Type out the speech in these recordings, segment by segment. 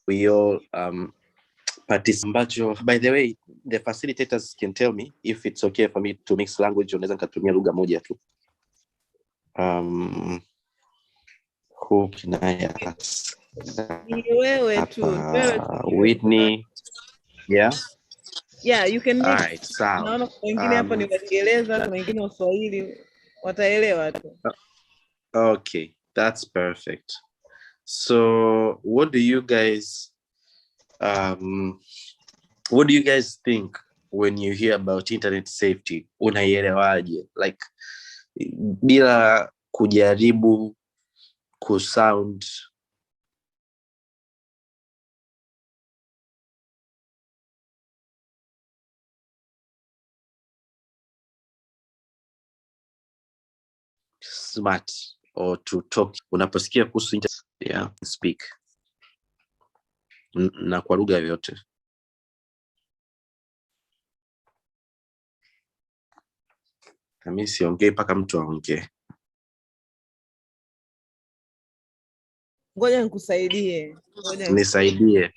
we all participate. By the way, the facilitators can tell me if it's okay for me to mix language, unaweza nikatumia lugha moja tu. Who can I ask? Wewe tu. Whitney. Yeah. Yeah, you can mix. All right, sawa. Naona wengine hapa ni Waingereza, wengine Waswahili, wataelewa tu. Okay, that's perfect. So, what do you guys think when you hear about internet safety? Unaielewaje? Like, bila kujaribu kusound smart or to talk. Unaposikia kuhusu internet, yeah, speak na kwa lugha yoyote. Mimi siongei mpaka mtu aongee. Ngoja nikusaidie. Nisaidie.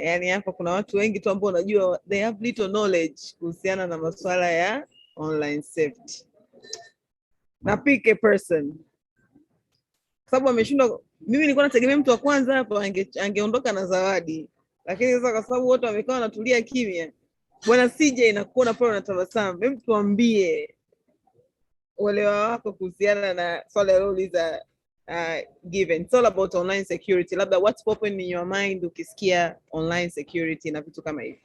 Yani hapa kuna watu wengi tu ambao unajua they have little knowledge kuhusiana na masuala ya online safety. Na pick a person. Sababu ameshindwa, mimi nilikuwa nategemea mtu wa kwanza hapa angeondoka na zawadi. Lakini sasa kwa sababu wote wamekaa wanatulia kimya. Bwana CJ inakuona pale unatabasamu. Hebu tuambie uelewa wako kuhusiana na swala lilouliza given. It's all about online security. Labda what's popping in your mind ukisikia online security na vitu kama hivi.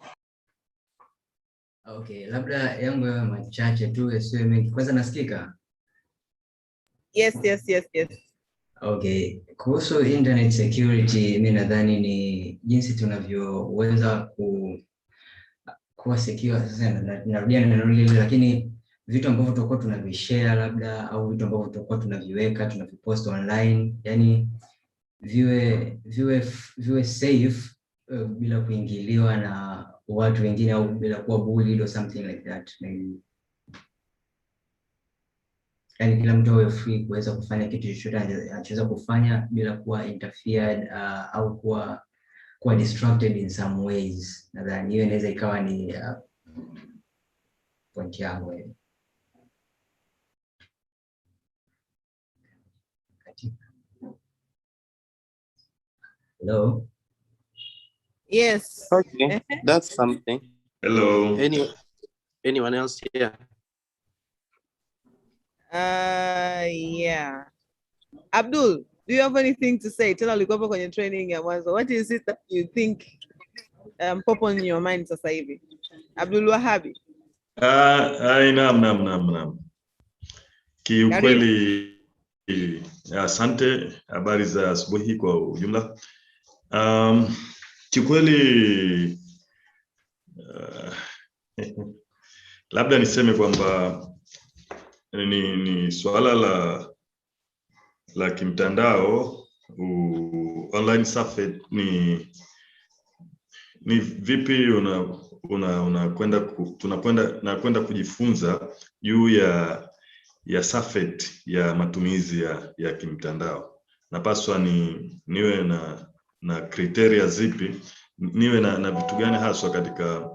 Okay, labda yangu yawe machache tu yasiwe mengi. Kwanza nasikika? Yes. Okay, kuhusu internet security, mimi nadhani ni jinsi tunavyoweza kuwa secure. Sasa narudia neno lile, lakini vitu ambavyo tutakuwa tunavishare labda au vitu ambavyo tutakuwa tunaviweka tunavipost online, yani viwe safe bila kuingiliwa na watu wengine au bila kuwa bullied or something like that. Yani kila mtu awe free kuweza kufanya kitu chochote anachoweza kufanya bila kuwa interfered au kuwa distracted in some ways. Nadhani hiyo inaweza ikawa ni point yangu. Hello? Yes. Okay, that's something. Hello. Anyone else here? Yeah. Abdul, do you have anything to say? Tena ulikuwa hapo kwenye training ya mwanzo. What is it that you think pop on your mind sasa hivi? Abdul Wahabi. Naam. Kiukweli, asante, habari za asubuhi kwa ujumla. Kiukweli labda niseme kwamba ni swala la kimtandao, online safety, ni vipi tunakwenda kujifunza juu ya safety ya matumizi ya kimtandao. Napaswa niwe na criteria zipi, niwe na vitu gani haswa katika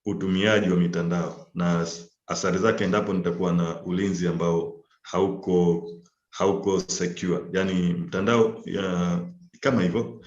utumiaji wa mitandao na athari zake endapo nitakuwa na ulinzi ambao hauko secure, yani mtandao kama hivyo.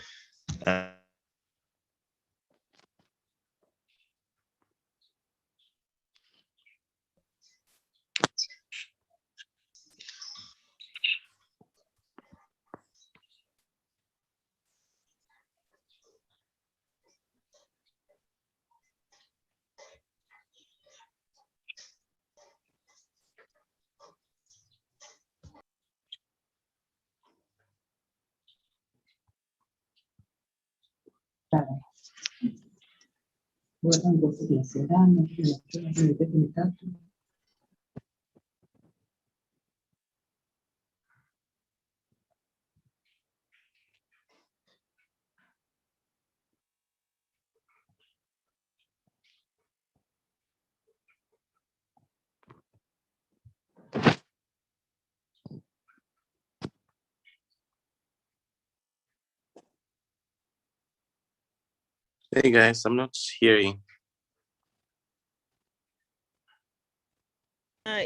Hey guys, I'm not hearing.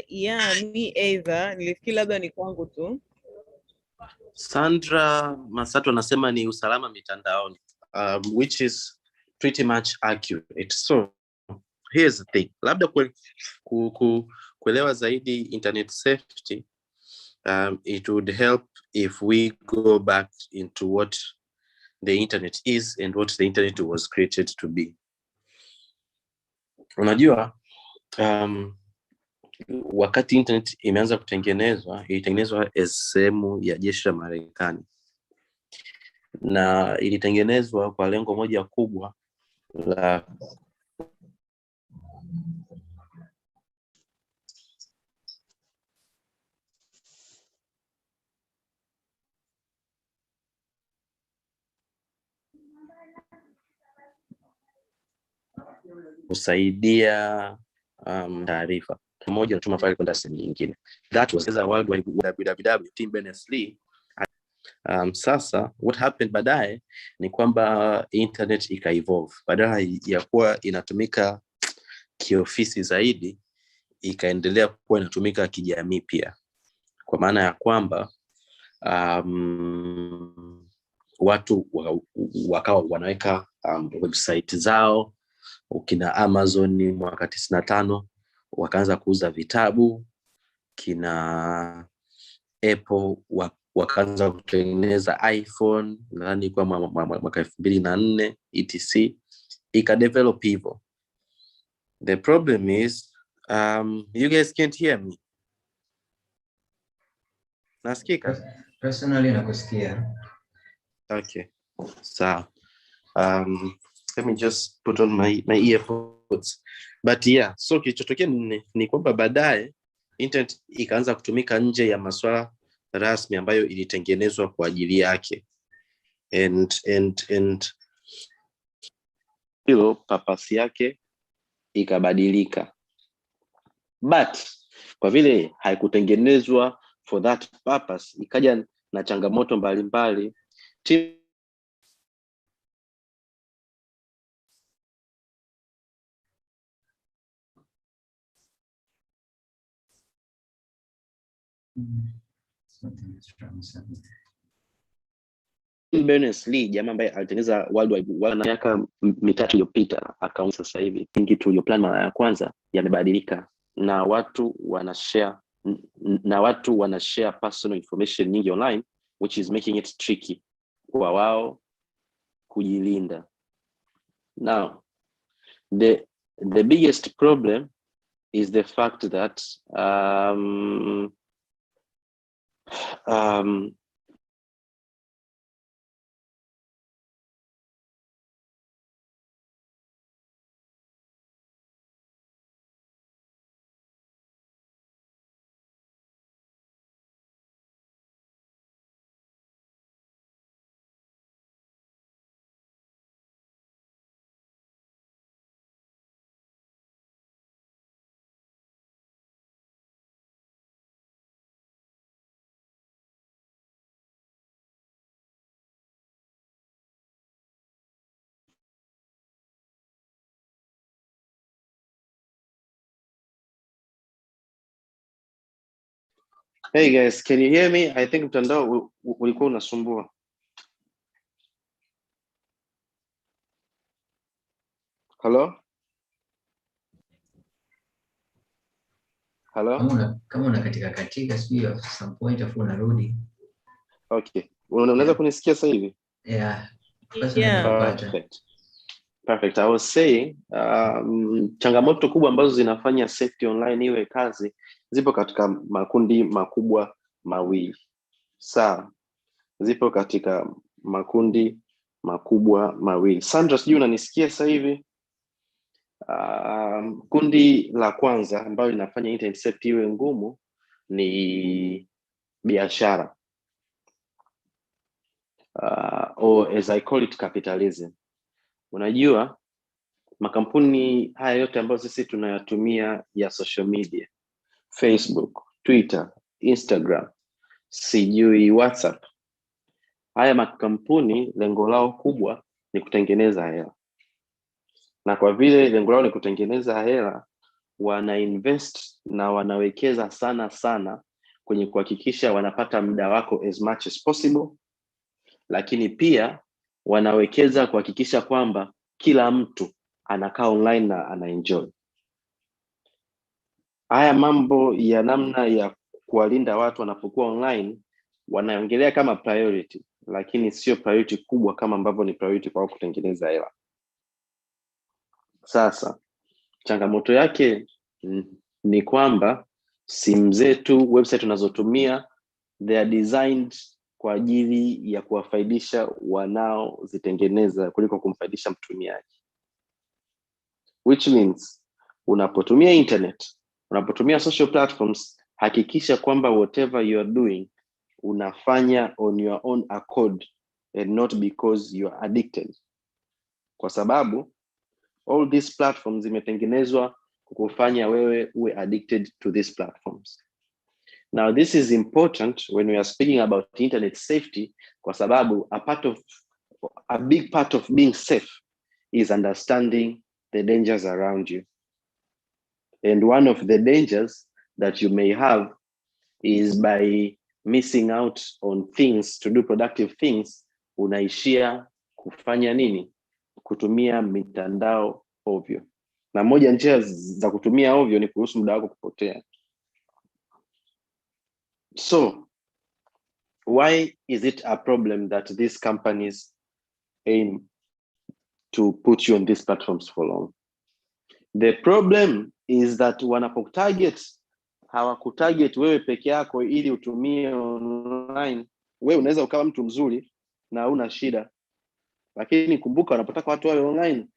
Yeah, me either. Nilifikiri labda ni kwangu tu. Sandra Masato anasema ni usalama mitandaoni, which is pretty much accurate. So here's the thing, labda kuelewa zaidi internet safety, it would help if we go back into what the internet is and what the internet was created to be. Unajua, wakati internet imeanza kutengenezwa, ilitengenezwa as sehemu ya jeshi la Marekani, na ilitengenezwa kwa lengo moja kubwa la kusaidia taarifa moja natuma file kwenda sehemu nyingine. That was the World Wide Web, Tim Berners-Lee. Sasa what happened baadaye ni kwamba internet ika-evolve, badala ya kuwa inatumika kiofisi zaidi, ikaendelea kuwa inatumika kijamii pia, kwa maana ya kwamba watu wakawa wanaweka website zao. Ukina Amazon mwaka 95 wakaanza kuuza vitabu, kina Apple wakaanza kutengeneza iPhone, nadhani kwa mwaka 2004 etc. ika-develop hivyo. The problem is you guys can't hear me. Nasikika? Personally nakusikia. Okay. So let me just put on my earphones. But yeah, so kilichotokea ni kwamba baadaye internet ikaanza kutumika nje ya masuala rasmi ambayo ilitengenezwa kwa ajili yake, and hilo purpose yake ikabadilika. But kwa vile haikutengenezwa for that purpose, ikaja na changamoto mbalimbali. Berners-Lee, jamaa ambaye alitengeneza World Wide Web miaka 3 iliyopita, akaunti sasa hivi kingi tuliyoplan mara ya kwanza yamebadilika, na watu wanashare personal information nyingi online, which is making it tricky kwa wao kujilinda. Now the biggest problem is the fact that hey guys, can you hear me? I think mtandao ulikuwa unasumbua. Hello? Kama una katika sio at some point afu unarudi. Okay. Unaweza kunisikia sasa hivi? Yeah. Perfect. I was saying changamoto kubwa ambazo zinafanya safety online iwe kazi zipo katika makundi makubwa mawili. Sawa. Zipo katika makundi makubwa mawili. Sandra, sijui unanisikia sasa hivi? Kundi la kwanza ambalo linafanya internet safety iwe ngumu ni biashara, or as I call it capitalism. Unajua makampuni haya yote ambayo sisi tunayatumia ya social media, Facebook, Twitter, Instagram, sijui WhatsApp, haya makampuni lengo lao kubwa ni kutengeneza hela. na kwa vile lengo lao ni kutengeneza hela, wana invest na wanawekeza sana kwenye kuhakikisha wanapata muda wako as much as possible, lakini pia wanawekeza kuhakikisha kwamba kila mtu anakaa online na anaenjoy. Haya mambo ya namna ya kuwalinda watu wanapokuwa online wanaongelea kama priority, lakini sio priority kubwa kama ambavyo ni priority kwa kutengeneza hela. Sasa changamoto yake ni kwamba simu zetu, website tunazotumia, they are designed kwa ajili ya kuwafaidisha wanaozitengeneza kuliko kumfaidisha mtumiaji, which means unapotumia internet, unapotumia social platforms, hakikisha kwamba whatever you are doing unafanya on your own accord and not because you are addicted, kwa sababu all these platforms zimetengenezwa kukufanya wewe uwe addicted to these platforms. Now this is important when we are speaking about internet safety, kwa sababu a big part of being safe is understanding the dangers around you. And one of the dangers that you may have is by missing out on things, to do productive things, unaishia kufanya nini? Kutumia mitandao ovyo. Na moja njia za kutumia ovyo ni kuruhusu muda wako kupotea. So, why is it a problem that these companies aim to put you on these platforms for long? The problem is that hawakutarget wewe peke yako ili utumie online. Wewe unaweza ukawa mtu mzuri na una shida, lakini kumbuka wanapotaka watu wawe online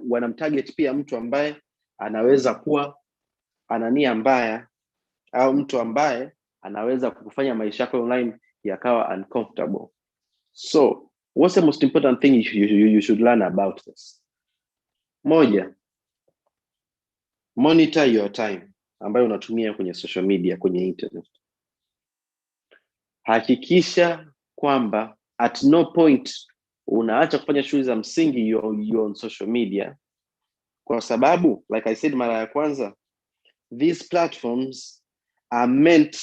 wanamtarget pia mtu ambaye anaweza kuwa ana nia mbaya, au mtu ambaye anaweza kukufanya maisha yako online yakawa uncomfortable. So what's the most important thing you should learn about this? Moja, monitor your time ambayo unatumia kwenye social media, kwenye internet. Hakikisha kwamba at no point unaacha kufanya shughuli za msingi you on social media, kwa sababu like I said mara ya kwanza, these platforms are meant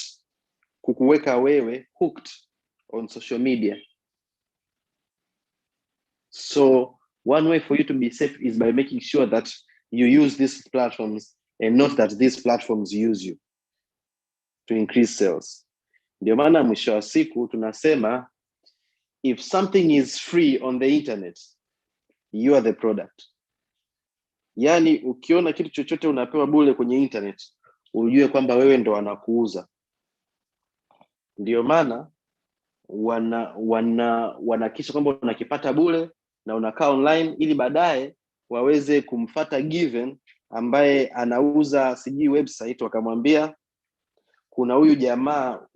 kukuweka wewe hooked on social media. So one way for you to be safe is by making sure that you use these platforms and not that these platforms use you to increase sales. Ndio maana mwisho wa siku tunasema if something is free on the internet, you are the product. Yani ukiona kitu chochote unapewa bure kwenye internet, ujue kwamba wewe ndo wanakuuza. Ndio maana wanahakikisha kwamba unakipata bure na unakaa online ili baadaye waweze kumfuata given ambaye anauza sijui website, wakamwambia kuna huyu jamaa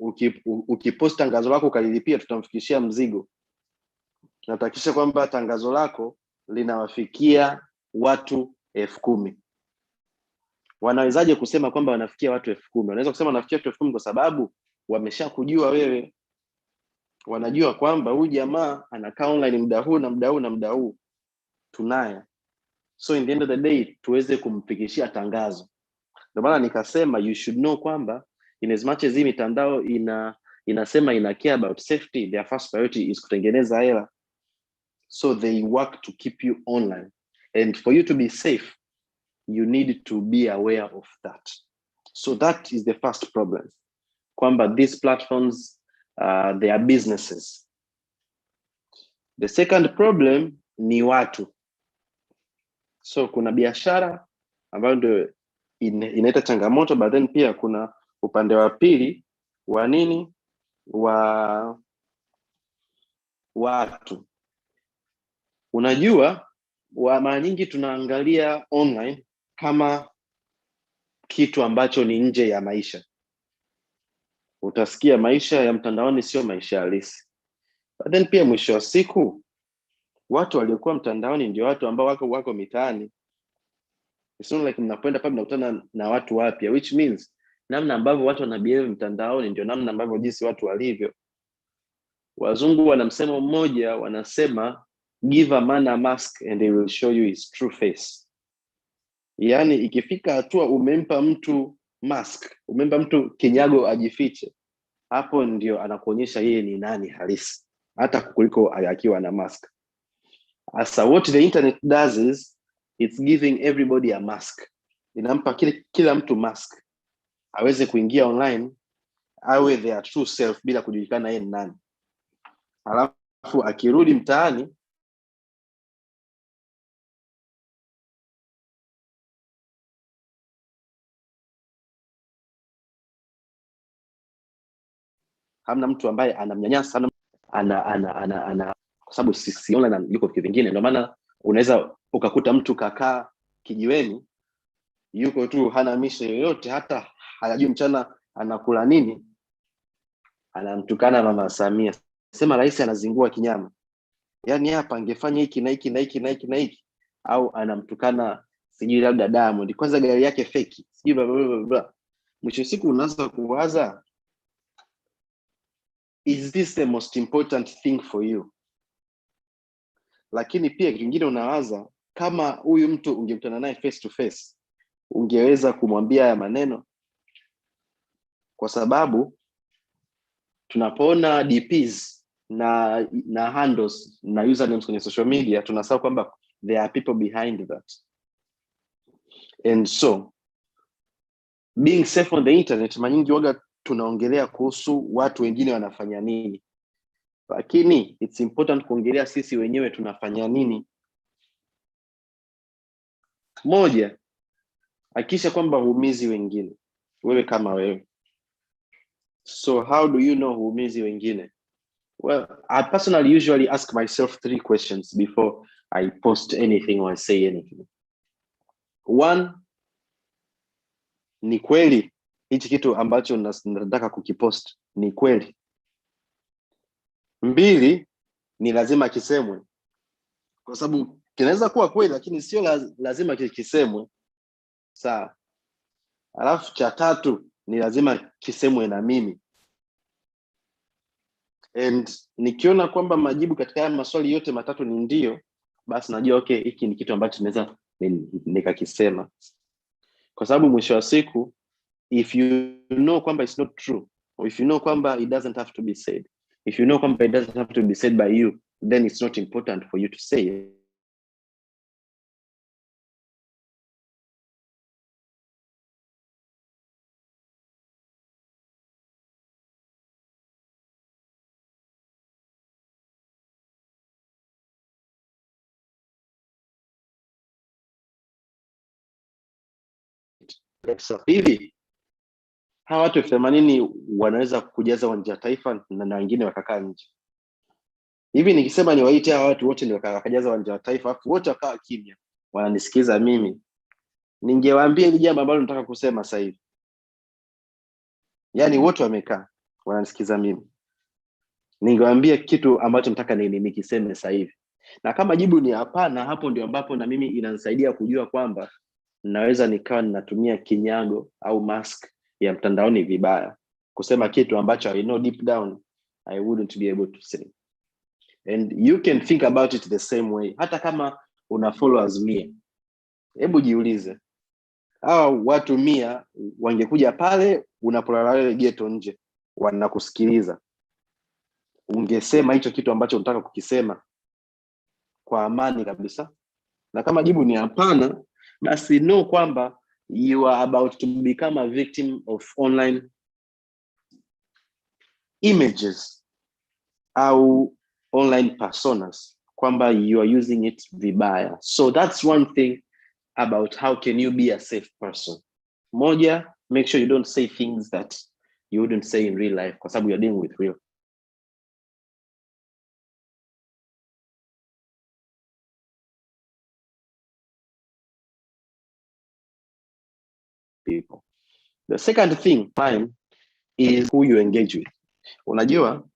ukipost tangazo lako ukalilipia tutamfikishia mzigo. Natakisha kwamba tangazo lako linawafikia watu 10,000. Wanawezaje kusema kwamba wanafikia watu 10,000? Wanaweza kusema wanafikia watu 10,000 kwa sababu wameshakujua wewe. Wanajua kwamba huyu jamaa anakaa online muda huu na muda huu na muda huu tunaye. So in the end of the day tuweze kumfikishia tangazo. Ndio maana nikasema you should know kwamba in as much as hii mitandao inasema ina care about safety, their first priority is kutengeneza hela. So they work to keep you online. And for you to be safe, you need to be aware of that. So that is the first problem. Kwamba these platforms, they are businesses. The second problem ni watu. So kuna biashara ambayo ndio inaita changamoto, but then pia kuna upande wa pili wa nini? Watu. Unajua mara nyingi tunaangalia online kama kitu ambacho ni nje ya maisha. Utasikia maisha ya mtandaoni sio maisha halisi. But then pia mwisho wa siku watu waliokuwa mtandaoni ndio watu ambao wako mitaani. It's not like mnapoenda pale mnakutana na watu wapya, which means namna ambavyo watu wanabehave mtandaoni ndio namna ambavyo jinsi watu walivyo. Wazungu wana msemo mmoja wanasema give a man a mask and they will show you his true face. Yani ikifika hatua umempa mtu mask, umempa mtu kinyago ajifiche, hapo ndio anakuonyesha yeye ni nani halisi, hata kuliko akiwa na mask. Asa what the internet does is it's giving everybody a mask. Inampa kila mtu mask aweze kuingia online awe their true self bila kujulikana yeye ni nani. Alafu akirudi mtaani hamna mtu ambaye anamnyanyasa, ana kwa sababu sisi online yuko vitu vingine. Ndio maana unaweza ukakuta mtu kakaa kijiweni yuko tu hana mishe yoyote, hata hajui mchana anakula nini, anamtukana Mama Samia, sema rais anazingua kinyama, yani hapa angefanya hiki na hiki na hiki na hiki na hiki, au anamtukana sijui labda Diamond, kwanza gari yake fake sijui bla bla bla. Mwisho siku unaanza kuwaza, is this the most important thing for you? Lakini pia kingine unawaza, kama huyu mtu ungekutana naye face to face, ungeweza kumwambia haya maneno? Kwa sababu tunapoona DPs na handles na usernames kwenye social media, tunasahau kwamba there are people behind that. And so being safe on the internet, mara nyingi waga tunaongelea kuhusu watu wengine wanafanya nini, lakini it's important kuongelea sisi wenyewe tunafanya nini. Moja, hakikisha kwamba huumizi wengine wewe kama wewe. So how do you know huumizi wengine? Well, I personally usually ask myself 3 questions before I post anything or I say anything. 1, ni kweli hichi kitu ambacho nataka kukipost ni kweli? 2, ni lazima kisemwe? Kwa sababu kinaweza kuwa kweli lakini sio lazima kisemwe. Sawa. Alafu cha 3, ni lazima kisemwe na mimi. And nikiona kwamba majibu katika haya maswali yote matatu ni ndio, basi najua okay, hiki ni kitu ambacho naweza nikakisema. Kwa sababu mwisho wa siku, if you know kwamba it's not true, or if you know kwamba it doesn't have to be said, if you know kwamba it doesn't have to be said by you, then it's not important for you to say it. So hivi hawa watu 80 wanaweza kujaza uwanja wa Taifa na wengine wakakaa nje. Hivi nikisema niwaite hawa watu wote ndio wakajaza uwanja wa Taifa afu wote wakawa kimya wananisikiza mimi, ningewaambia hili jambo ambalo nataka kusema sasa hivi. Yaani wote wamekaa wananisikiza mimi, ningewaambia kitu ambacho nataka nikiseme sasa hivi. Na kama jibu ni hapana, hapo ndio ambapo na mimi inanisaidia kujua kwamba naweza nikawa ninatumia kinyago au mask ya mtandaoni vibaya, kusema kitu ambacho I know deep down I wouldn't be able to say. And you can think about it the same way. Hata kama una followers 100, hebu jiulize, hawa watu 100 wangekuja pale unapolala wewe ghetto nje wanakusikiliza, ungesema hicho kitu ambacho unataka kukisema kwa amani kabisa? Na kama jibu ni hapana, basi know kwamba you are about to become a victim of online images au online personas, kwamba you are using it vibaya. So that's one thing about how can you be a safe person. Moja, make sure you don't say things that you wouldn't say in real life, kwa sababu you're dealing with real people. The second thing, time, is who you engage with. Unajua,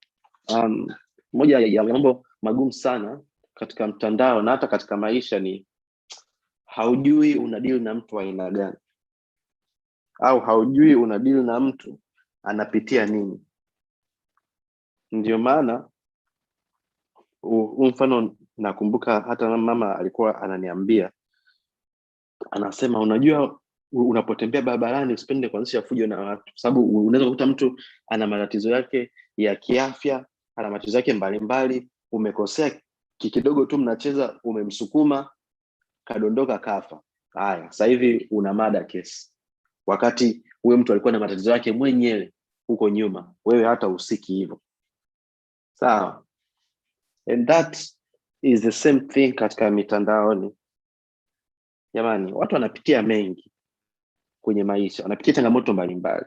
moja ya mambo magumu sana katika mtandao na hata katika maisha ni haujui unadeal na mtu wa aina gani, au haujui unadeal na mtu anapitia nini. Ndio maana mfano nakumbuka hata mama alikuwa ananiambia, anasema unajua unapotembea barabarani usipende kuanzisha fujo na watu, kwa sababu unaweza kukuta mtu ana matatizo yake ya kiafya, ana matatizo yake mbalimbali, umekosea kidogo tu mnacheza, umemsukuma kadondoka kafa. Haya, sasa hivi una mada kesi, wakati huyo mtu alikuwa na matatizo yake mwenyewe huko nyuma, wewe hata usiki hivyo. Sawa? And that is the same thing katika mitandaoni. Jamani, watu wanapitia mengi kwenye maisha, wanapitia changamoto mbalimbali,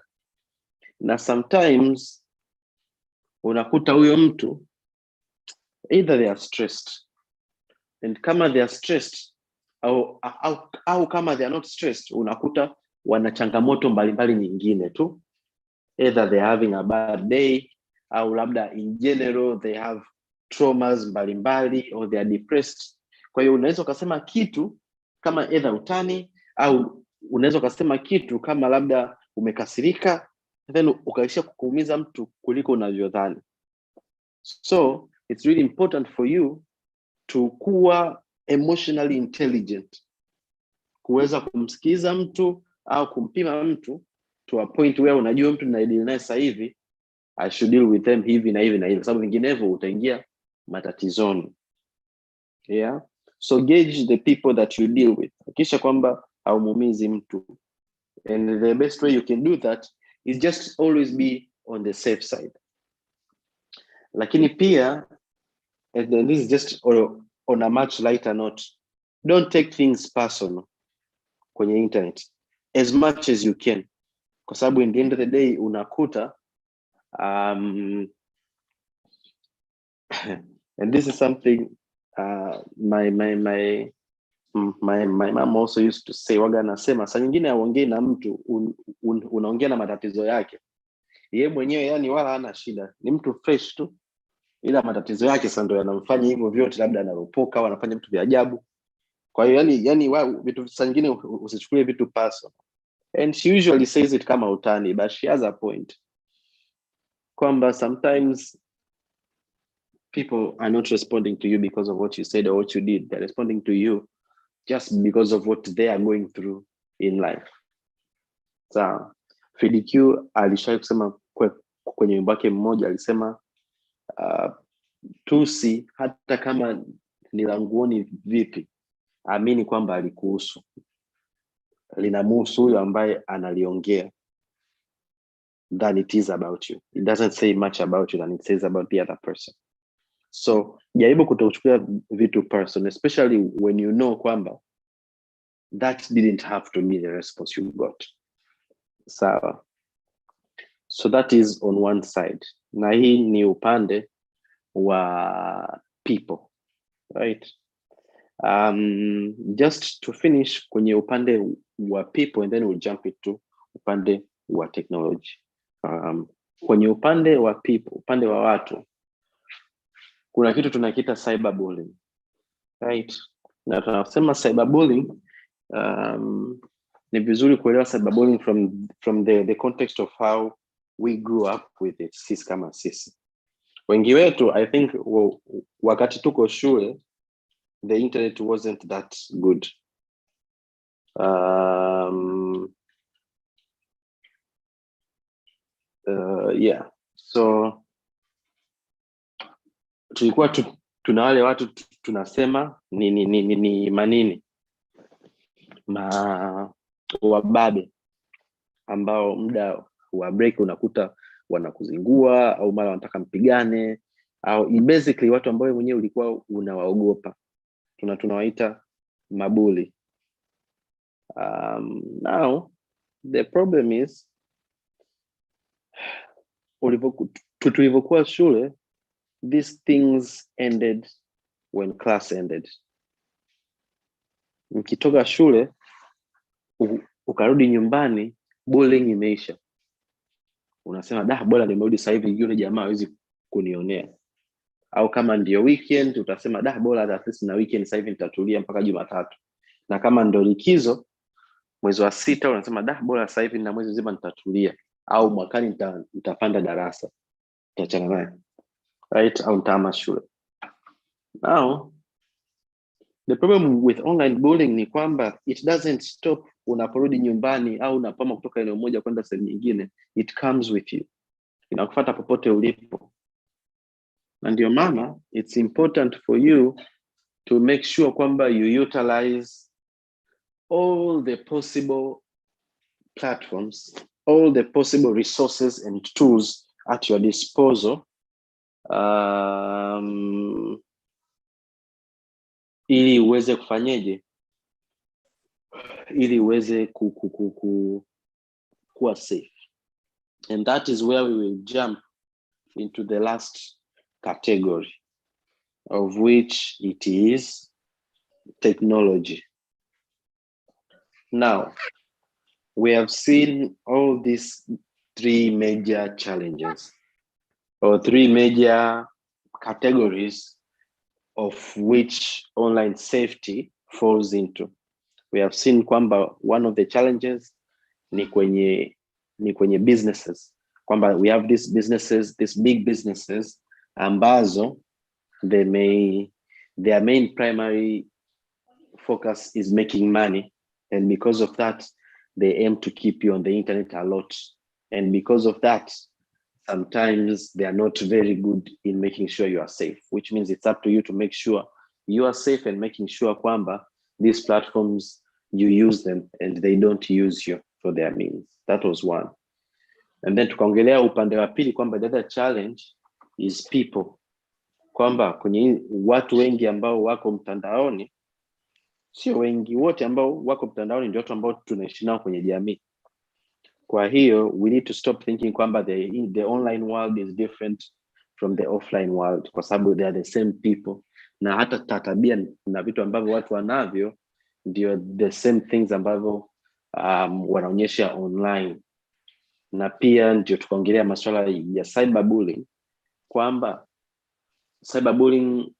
na sometimes unakuta huyo mtu either they are stressed, and kama they are stressed au kama they are not stressed, unakuta wana changamoto mbalimbali nyingine tu, either they are having a bad day, au labda in general they have traumas mbalimbali, or they are depressed. Kwa hiyo unaweza kusema kitu kama either utani, au unaweza kusema kitu kama labda umekasirika, then ukaishia kukuumiza mtu kuliko unavyodhani. So it's really important for you to kuwa emotionally intelligent, kuweza kumsikiza mtu au kumpima mtu to a point where unajua mtu ninayedeal naye sasa hivi I should deal with them hivi na hivi na hivi, sababu vinginevyo utaingia matatizoni. Yeah, so gauge the people that you deal with, hakisha kwamba haumuumizi mtu, and the best way you can do that is just always be on the safe side. Lakini pia, and this is just on a much lighter note, don't take things personal kwenye internet as much as you can, kwa sababu in the end of the day unakuta and this is something my mom also used to say, waga anasema saa nyingine auongei na mtu unaongea na matatizo yake yeye mwenyewe, yani wala hana shida, ni mtu fresh tu, ila matatizo yake sasa ndio yanamfanya hivyo vyote, labda anaropoka au anafanya vitu vya ajabu. Kwa hiyo yani vitu saa nyingine usichukulie vitu personal, and she usually says it kama utani, but she has a point kwamba sometimes people are not responding to you because of what you said or what you did. They're responding to you just because of what they are going through in life. So Freddie Q alishawahi kusema kwenye wimbo wake mmoja, alisema tusi hata kama ni la nguoni vipi, amini kwamba alikuhusu, linamhusu huyo ambaye analiongea, than it is about you. It doesn't say much about you than it says about the other person. So jaribu kutochukulia vitu personal, especially when you know kwamba that didn't have to be the response you got. So that is on one side. Na hii ni upande wa people, right? Just to finish kwenye upande wa people, and then we'll jump into upande wa technology. Kwenye upande wa people, upande wa watu, kuna kitu tunakiita cyberbullying, right? Na tunasema cyberbullying, ni vizuri kuelewa cyberbullying from the context of how we grew up with it, sisi kama sisi. Wengi wetu, I think, wakati tuko shule, the internet wasn't that good. Yeah, so tulikuwa tuna wale watu tunasema ni manini wababe, ambao muda wa break unakuta wanakuzingua, au mara wanataka mpigane, au basically watu ambao mwenyewe ulikuwa unawaogopa, tunawaita mabuli. Now the problem is, tulivyokuwa shule, these things ended when class ended. Mkitoka shule ukarudi nyumbani, bullying imeisha. Unasema bora nimerudi sasa hivi yule jamaa hawezi kunionea. Au kama ndio weekend utasema bora at least na weekend sasa hivi nitatulia mpaka Jumatatu. Na kama ndio likizo mwezi wa 6 unasema bora sasa hivi na mwezi mzima nitatulia, au mwakani nitapanda darasa, nitachana naye, right? Au nitaama shule. Now The problem with online bullying ni kwamba it doesn't stop unaporudi nyumbani au unapama kutoka eneo moja kwenda sehemu nyingine. It comes with you. Inakufuata popote ulipo. Na ndio maana it's important for you to make sure kwamba you utilize all the possible platforms, all the possible resources and tools at your disposal, ili uweze kufanyeje, ili uweze kuwa safe. And that is where we will jump into the last category, of which it is technology. Now, we have seen all these three major challenges, or three major categories of which online safety falls into. We have seen kwamba one of the challenges ni kwenye businesses, kwamba we have these businesses, these big businesses ambazo their main primary focus is making money, and because of that they aim to keep you on the internet a lot, and because of that sometimes they are not very good in making sure you are safe, which means it's up to you to make sure you are safe and making sure kwamba these platforms you use them and they don't use you for their means. That was one. And then tukaongelea upande wa pili kwamba the other challenge is people, kwamba kwenye watu wengi ambao wako mtandaoni, sio wengi, wote ambao wako mtandaoni ndio watu ambao tunaishi nao kwenye jamii. Kwa hiyo we need to stop thinking kwamba the online world is different from the offline world, kwa sababu they are the same people, na hata tabia na vitu ambavyo watu wanavyo ndio the same things ambavyo wanaonyesha online. Na pia ndio tukaongelea masuala ya cyberbullying, kwamba cyberbullying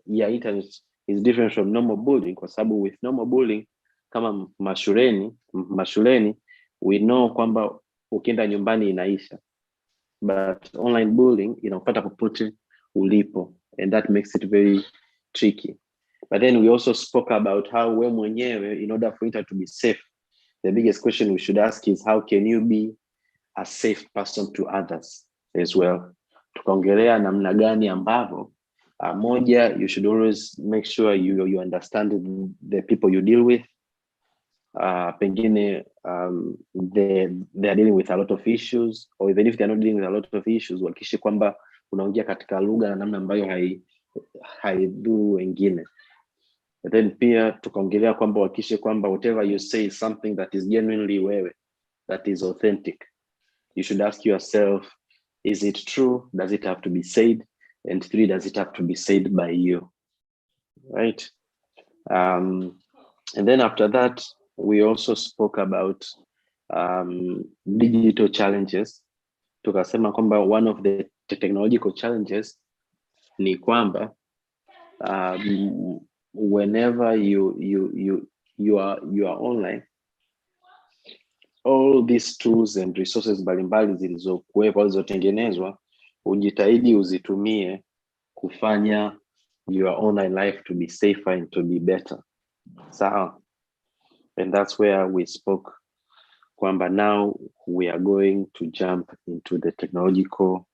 ya internet is different from normal bullying, kwa sababu with normal bullying kama mashuleni we know kwamba ukienda nyumbani inaisha, but online bullying inakupata popote ulipo, and that makes it very tricky. But then we also spoke about how we mwenyewe, in order for internet to be safe, the biggest question we should ask is how can you be a safe person to others as well. Tukaongelea namna gani ambavyo moja, you should always make sure you understand the people you deal with. Pengine they are dealing with a lot of issues, or even if they are not dealing with a lot of issues, wakishe kwamba unaongea katika lugha na namna ambayo haidhuru wengine. But then pia tukaongelea kwamba wakishe kwamba whatever you say is something that is genuinely wewe, that is authentic. You should ask yourself, is it true? Does it have to be said? And three, does it have to be said by you? Right? And then after that, we also spoke about digital challenges. Tukasema kwamba one of the technological challenges ni kwamba whenever you are online, all these tools and resources mbalimbali zilizokuwepo, zilizotengenezwa, ujitahidi uzitumie kufanya your online life to be safer and to be better. So, and that's where we spoke kwamba now we are going to jump into the technological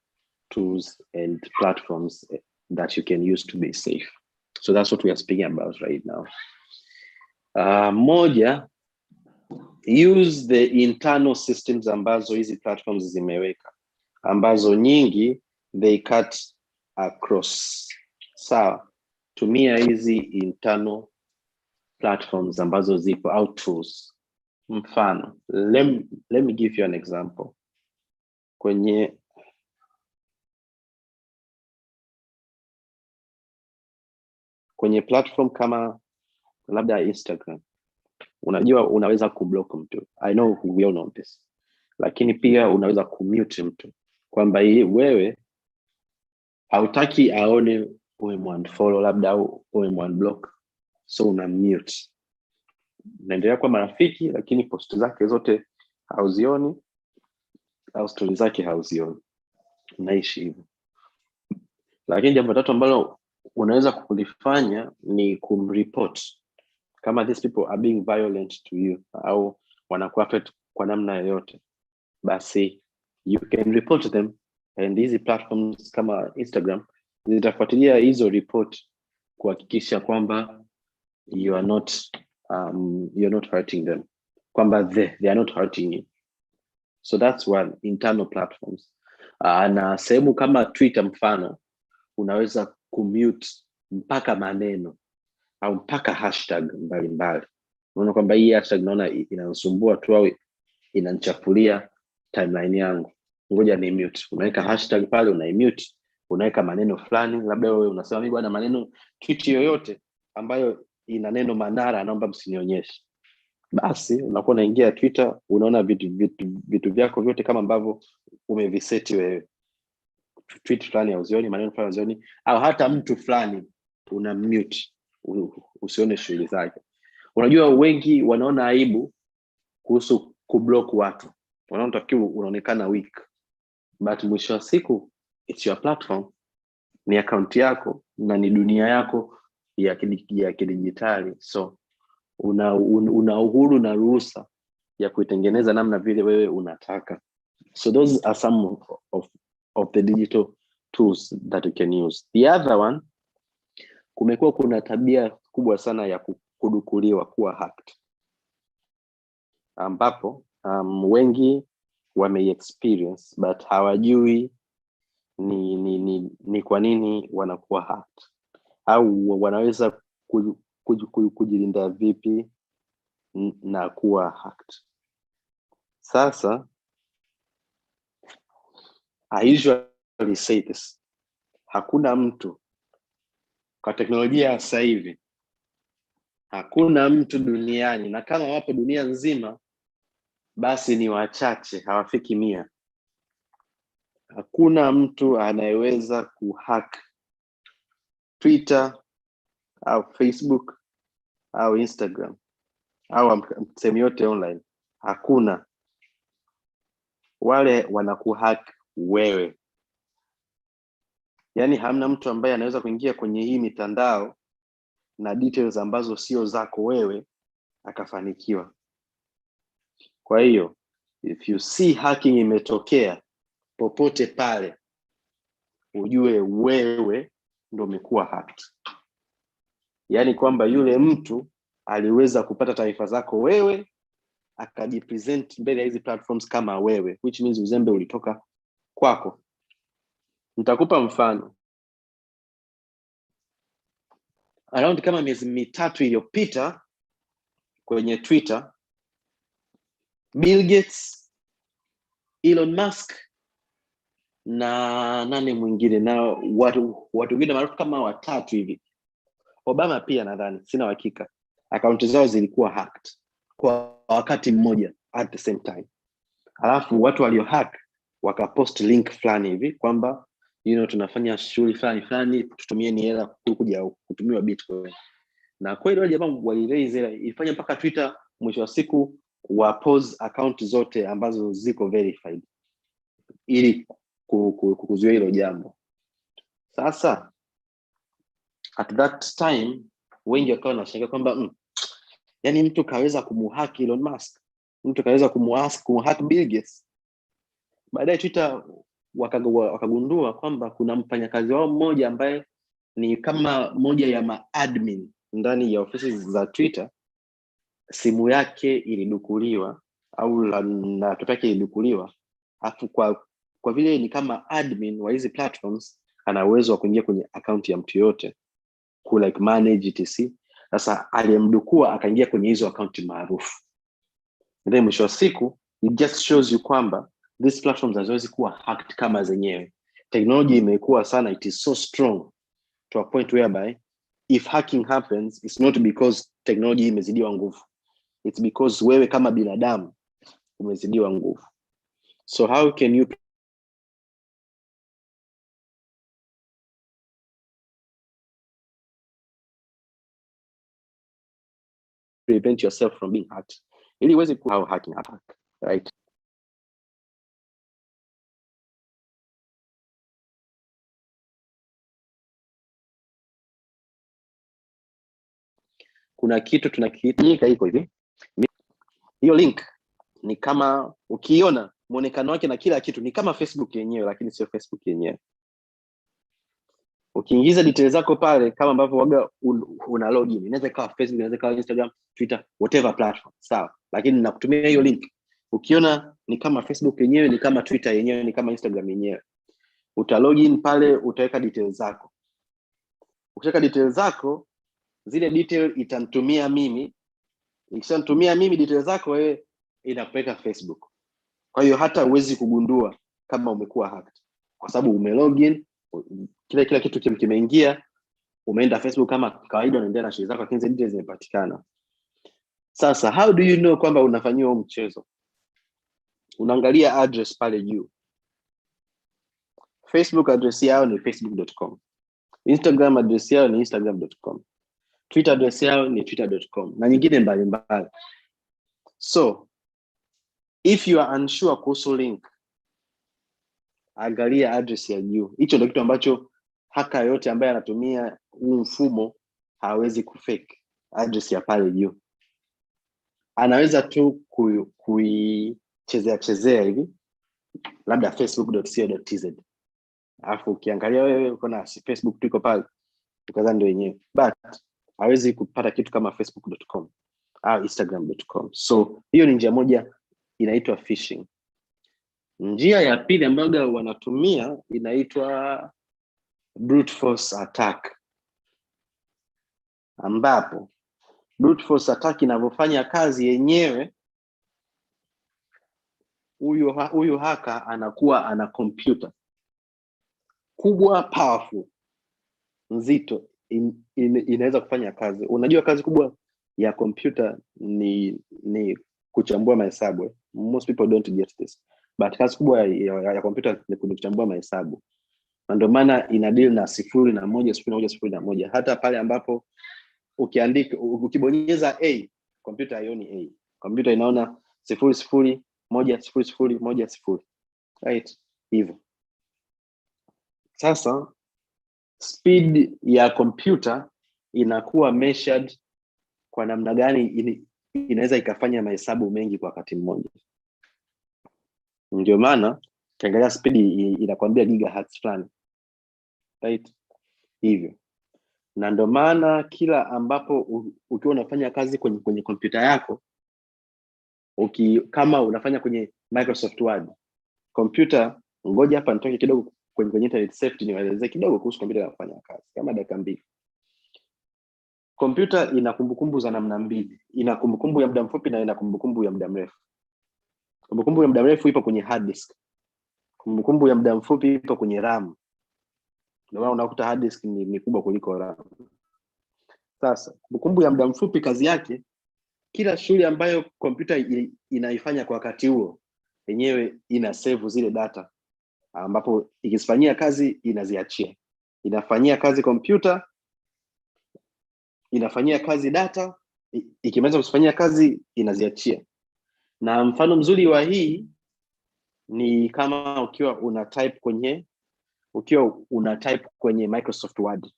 tools and platforms that you can use to be safe. So that's what we are speaking about right now. Moja, use the internal systems ambazo hizi platforms zimeweka, ambazo nyingi they cut across. Sawa, tumia hizi internal platforms ambazo zipo, au tools. Mfano, let me give you an example. Kwenye platform kama labda Instagram, unajua unaweza kublock mtu. I know we all know this. Lakini pia unaweza kumute mtu, kwamba wewe hautaki aone umemfollow labda au umemblock, so unamute. Naendelea kwa marafiki, lakini post zake zote hauzioni, au story zake hauzioni. Naishi hivyo. Lakini jambo tatu ambalo unaweza kulifanya ni kumreport kama these people are being violent to you au wanakuaffect kwa namna yoyote, basi you can report them, and hizi platforms kama Instagram zitafuatilia hizo report kuhakikisha kwamba you are not hurting them, kwamba they are not hurting you. So that's one, internal platforms. Na sehemu kama Twitter mfano, unaweza kumute mpaka maneno au mpaka hashtag mbalimbali. Unaona kwamba hii hashtag naona inanisumbua tu au inanichafulia timeline yangu, ngoja ni mute. Unaweka hashtag pale, unaimute, unaweka maneno fulani, labda wewe unasema mimi bwana, maneno tweet yoyote ambayo ina neno Manara naomba msinionyeshe. Basi unakuwa unaingia Twitter, unaona vitu vyako vyote kama ambavyo umeviseti wewe. Tweet fulani hauzioni, maneno fulani hauzioni, au hata mtu fulani una mute usione shughuli zake. Unajua wengi wanaona aibu kuhusu kublock watu, wanaotakiwa unaonekana weak, but mwisho wa siku it's your platform, ni account yako na ni dunia yako ya kidijitali. So una uhuru na ruhusa ya kuitengeneza namna vile wewe unataka. So those are some of the digital tools that you can use. The other one, kumekuwa kuna tabia kubwa sana ya kudukuliwa, kuwa hacked, ambapo wengi wame experience but hawajui ni kwa nini wanakuwa hacked, au wanaweza kujilinda vipi na kuwa hacked. Sasa I usually say this, hakuna mtu kwa teknolojia ya sasa hivi, hakuna mtu duniani, na kama wapo dunia nzima basi ni wachache, hawafiki 100. Hakuna mtu anayeweza kuhack Twitter au Facebook au Instagram au sehemu yote online. Hakuna. Wale wanakuhack wewe. Yaani hamna mtu ambaye anaweza kuingia kwenye hii mitandao na details ambazo sio zako wewe akafanikiwa. Kwa hiyo if you see hacking imetokea popote pale, ujue wewe ndio umekuwa hacked. Yaani kwamba yule mtu aliweza kupata taarifa zako wewe, akajipresent mbele ya hizi platforms kama wewe, which means uzembe ulitoka kwako. Nitakupa mfano. Around kama miezi 3 iliyopita kwenye Twitter, Bill Gates, Elon Musk na nani mwingine, na watu wengine maarufu kama 3 hivi, Obama pia nadhani, sina uhakika, akaunti zao zilikuwa hacked kwa wakati mmoja at the same time. Alafu watu walio hack wakapost link fulani hivi kwamba tunafanya shughuli fulani, tutumieni hela kuja kutumiwa Bitcoin. Na kweli wale jamaa waliraise hela, ifanya mpaka Twitter mwisho wa siku wa pause account zote ambazo ziko verified ili kuzuia hilo jambo. Sasa at that time wengi wakawa wanashangaa kwamba yani mtu kaweza kumuhack Elon Musk, mtu kaweza kumuhack Bill Gates. Baadaye Twitter wakagundua kwamba kuna mfanyakazi wao mmoja ambaye ni kama moja ya maadmin ndani ya ofisi za Twitter, simu yake ilidukuliwa au laptop yake ilidukuliwa. Afu kwa vile ni kama admin wa hizi platforms, ana uwezo wa kuingia kwenye account ya mtu yote ku like manage etc. Sasa aliyemdukua akaingia kwenye hizo account maarufu. Ndio mwisho wa siku it just shows you kwamba these platforms haziwezi kuwa hacked kama zenyewe. Technology imekuwa sana, it is so strong to a point whereby if hacking happens, it's not because technology imezidiwa nguvu, it's because wewe kama binadamu umezidiwa nguvu. So how can you prevent yourself from being hacked? Ili uweze how hacking attack, right? kuna kitu tunakiita iko hivi. Hiyo link ni kama ukiona muonekano wake na kila kitu ni kama Facebook yenyewe, lakini sio Facebook yenyewe. Ukiingiza details zako pale kama ambavyo waga una login, inaweza ikawa Facebook, inaweza ikawa Instagram, Twitter, whatever platform, sawa, lakini nakutumia hiyo link. Ukiona ni kama Facebook yenyewe, ni kama Twitter yenyewe, ni kama Instagram yenyewe, uta login pale, utaweka details zako. Ukishaka details zako, zile detail itanitumia mimi. Ikishanitumia mimi details zako, wewe inakupeleka Facebook. Kwa hiyo hata huwezi kugundua kama umekuwa hacked, kwa sababu umelogin, kila kitu kimeingia, umeenda Facebook kama kawaida, unaendelea na shughuli zako, lakini details zimepatikana. Sasa how do you know kwamba unafanywa mchezo? Unaangalia address pale juu. Facebook address yao ni facebook.com. Instagram address yao ni instagram.com. Twitter address yao ni twitter.com na nyingine mbalimbali. So if you are unsure kuhusu link, angalia address ya juu. Hicho ndio kitu ambacho haka yote ambaye anatumia huu mfumo hawezi kufake address ya pale juu. Anaweza tu kuichezea hivi, labda facebook.co.tz. Alafu ukiangalia wewe uko na Facebook tuko pale, ukadhani ndio yenyewe. But hawezi kupata kitu kama facebook.com au instagram.com. So hiyo ni njia moja inaitwa phishing. Njia ya pili ambayo wanatumia inaitwa brute force attack, ambapo brute force attack inavyofanya kazi yenyewe, huyu haka anakuwa ana computer kubwa, powerful, nzito, inaweza kufanya kazi. Unajua kazi kubwa ya computer ni kuchambua mahesabu. Most people don't get this, but kazi kubwa ya computer ni kuchambua mahesabu. Na ndio maana ina deal na 0 na 1, 0 na 1, 0 na 1. Hata pale ambapo ukiandika, ukibonyeza A, computer haioni A. Computer inaona 0 0 1 0 0 1 0. Right? Hivyo. Sasa speed ya computer inakuwa measured kwa namna gani inaweza ikafanya mahesabu mengi kwa wakati mmoja. Ndio maana ukiangalia speed inakwambia gigahertz fulani. Right? Hivyo. Na ndio maana kila ambapo ukiwa unafanya kazi kwenye kompyuta yako, kama unafanya kwenye Microsoft Word, kompyuta, ngoja hapa nitoke kidogo kwenye internet safety niwaelezee kidogo kuhusu kompyuta inafanya kazi kama dakika 2. Kompyuta ina kumbukumbu za namna mbili. Ina kumbukumbu ya muda mfupi na ina kumbukumbu ya muda mrefu. Kumbukumbu ya muda mrefu ipo kwenye hard disk. Kumbukumbu ya muda mfupi ipo kwenye RAM. Ndio maana unakuta hard disk ni kubwa kuliko RAM. Sasa, kumbukumbu ya muda mfupi kazi yake, kila shughuli ambayo kompyuta inaifanya kwa wakati huo, yenyewe ina save zile data, ambapo ikifanyia kazi inaziachia. Inafanyia kazi kompyuta, inafanyia kazi data, ikimaliza kufanyia kazi inaziachia. Na mfano mzuri wa hii ni kama ukiwa una type kwenye Microsoft Word.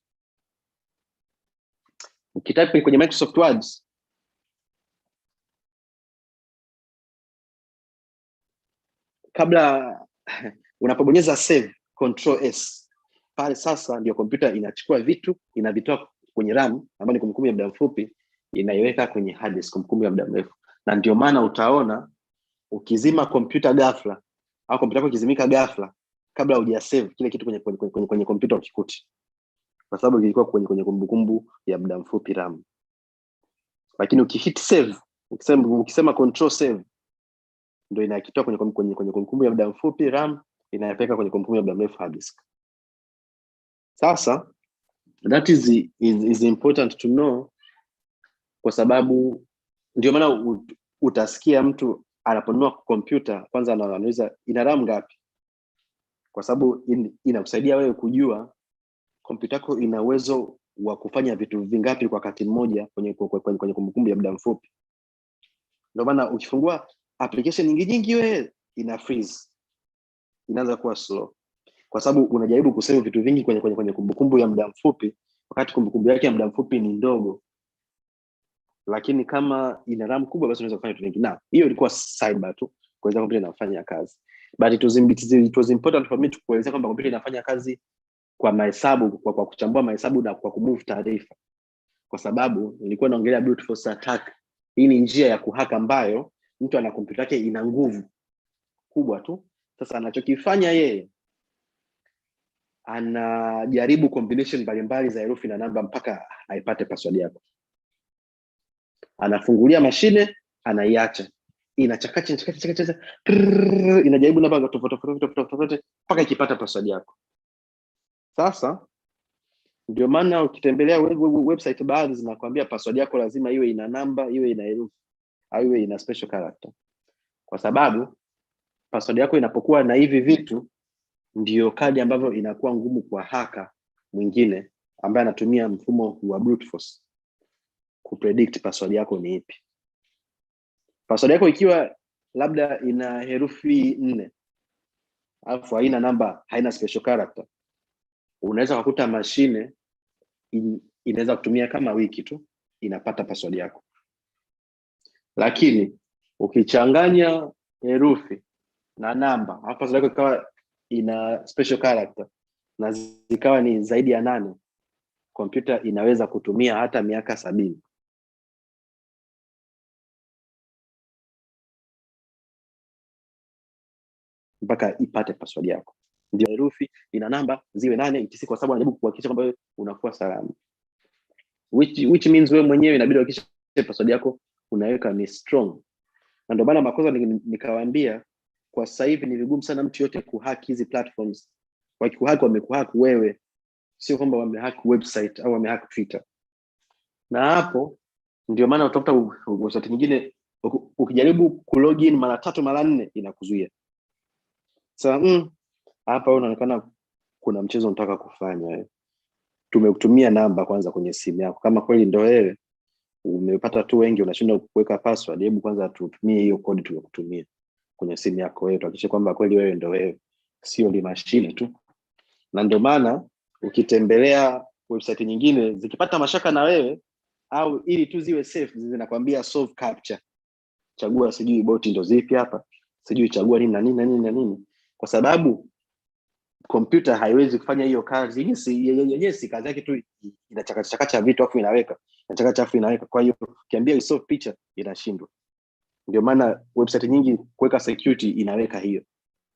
Ukitype kwenye Microsoft Word, kabla unapobonyeza save, control S, pale sasa ndio kompyuta inachukua vitu, inavitoa kwenye RAM ambayo ni kumbukumbu ya muda mfupi, inaiweka kwenye hard disk, kumbukumbu ya muda mrefu. Na ndio maana utaona ukizima kompyuta ghafla au kompyuta yako ikizimika ghafla, kabla hujasave kile kitu kwenye kompyuta ukikuti, kwa sababu ilikuwa kwenye kumbukumbu ya muda mfupi RAM. Lakini ukihit save, ukisema control save, ndio inakitoa kwenye kumbukumbu ya muda mfupi RAM, inayapeleka kwenye kumbukumbu ya muda mrefu hard disk. Sasa that is important to know, kwa sababu ndio maana utasikia mtu anaponunua kompyuta kwanza anauliza ina RAM ngapi, kwa sababu inakusaidia wewe kujua kompyuta yako ina uwezo wa kufanya vitu vingapi kwa wakati mmoja kwenye kumbukumbu ya muda mfupi. Ndio maana ukifungua application nyingi wewe ina freeze, inaanza kuwa slow, kwa sababu unajaribu kusave vitu vingi kwenye kumbukumbu ya muda mfupi, wakati kumbukumbu yake ya muda mfupi ni ndogo. lakini kama ina RAM kubwa basi unaweza kufanya vitu vingi. Na hiyo ilikuwa sidebar tu kuweza kompyuta inafanya kazi, but it was important for me to kueleza kwamba kompyuta inafanya kazi kwa mahesabu, kwa kuchambua mahesabu na kwa kumove taarifa, kwa sababu nilikuwa naongelea brute force attack. Hii ni njia ya kuhaka ambayo mtu ana kompyuta yake ina nguvu kubwa tu. Sasa anachokifanya yeye, anajaribu combination mbalimbali za herufi na namba mpaka aipate password yako. Anafungulia mashine, anaiacha, inachakacha, inajaribu namba tofauti mpaka ikipata password yako. Sasa ndio maana ukitembelea website baadhi zinakwambia password yako lazima iwe ina namba, iwe ina herufi, au iwe ina special character. Kwa sababu password yako inapokuwa na hivi vitu, ndio kadi ambavyo inakuwa ngumu kwa haka mwingine ambaye anatumia mfumo wa brute force kupredict password yako ni ipi. Password yako ikiwa labda ina herufi 4 alafu haina namba, haina special character, unaweza kukuta mashine inaweza kutumia kama wiki tu inapata password yako. Lakini ukichanganya herufi na namba, hapa password yako ikawa ina special character na zikawa ni zaidi ya 8, kompyuta inaweza kutumia hata miaka 70 mpaka ipate password yako. Ndio herufi ina namba ziwe 8 itisi, kwa sababu anajaribu kuhakikisha kwamba unakuwa salama, which means wewe mwenyewe inabidi uhakikishe password yako unaweka ni strong. Na ndio maana makosa nikawaambia kwa sasa hivi ni vigumu sana mtu yote kuhack hizi platforms. Wakikuhack wamekuhack wewe, sio kwamba wamehack website au wamehack Twitter. Na hapo ndio maana utafuta website nyingine ukijaribu kulogin mara 3 mara 4 inakuzuia. Sasa hapa unaonekana kuna mchezo unataka kufanya wewe. Tumekutumia namba kwanza kwenye simu yako. Kama kweli ndio wewe umepata tu wengi unashindwa kuweka password, hebu kwanza tutumie hiyo code tulokutumia kwenye simu yako wewe, tuhakikishe kwamba kweli wewe ndio wewe, sio ni mashine tu. Na ndio maana ukitembelea website nyingine zikipata mashaka na wewe, au ili tu ziwe safe, zinakwambia solve captcha, chagua sijui bot ndo zipi hapa, sijui chagua nini na nini na nini na nini, kwa sababu kompyuta haiwezi kufanya hiyo kazi yenyewe. Si kazi yake tu inachakacha vitu afu inaweka, inachakacha afu inaweka. Kwa hiyo ukiambia isolve picha inashindwa. Ndio maana website nyingi kuweka security inaweka hiyo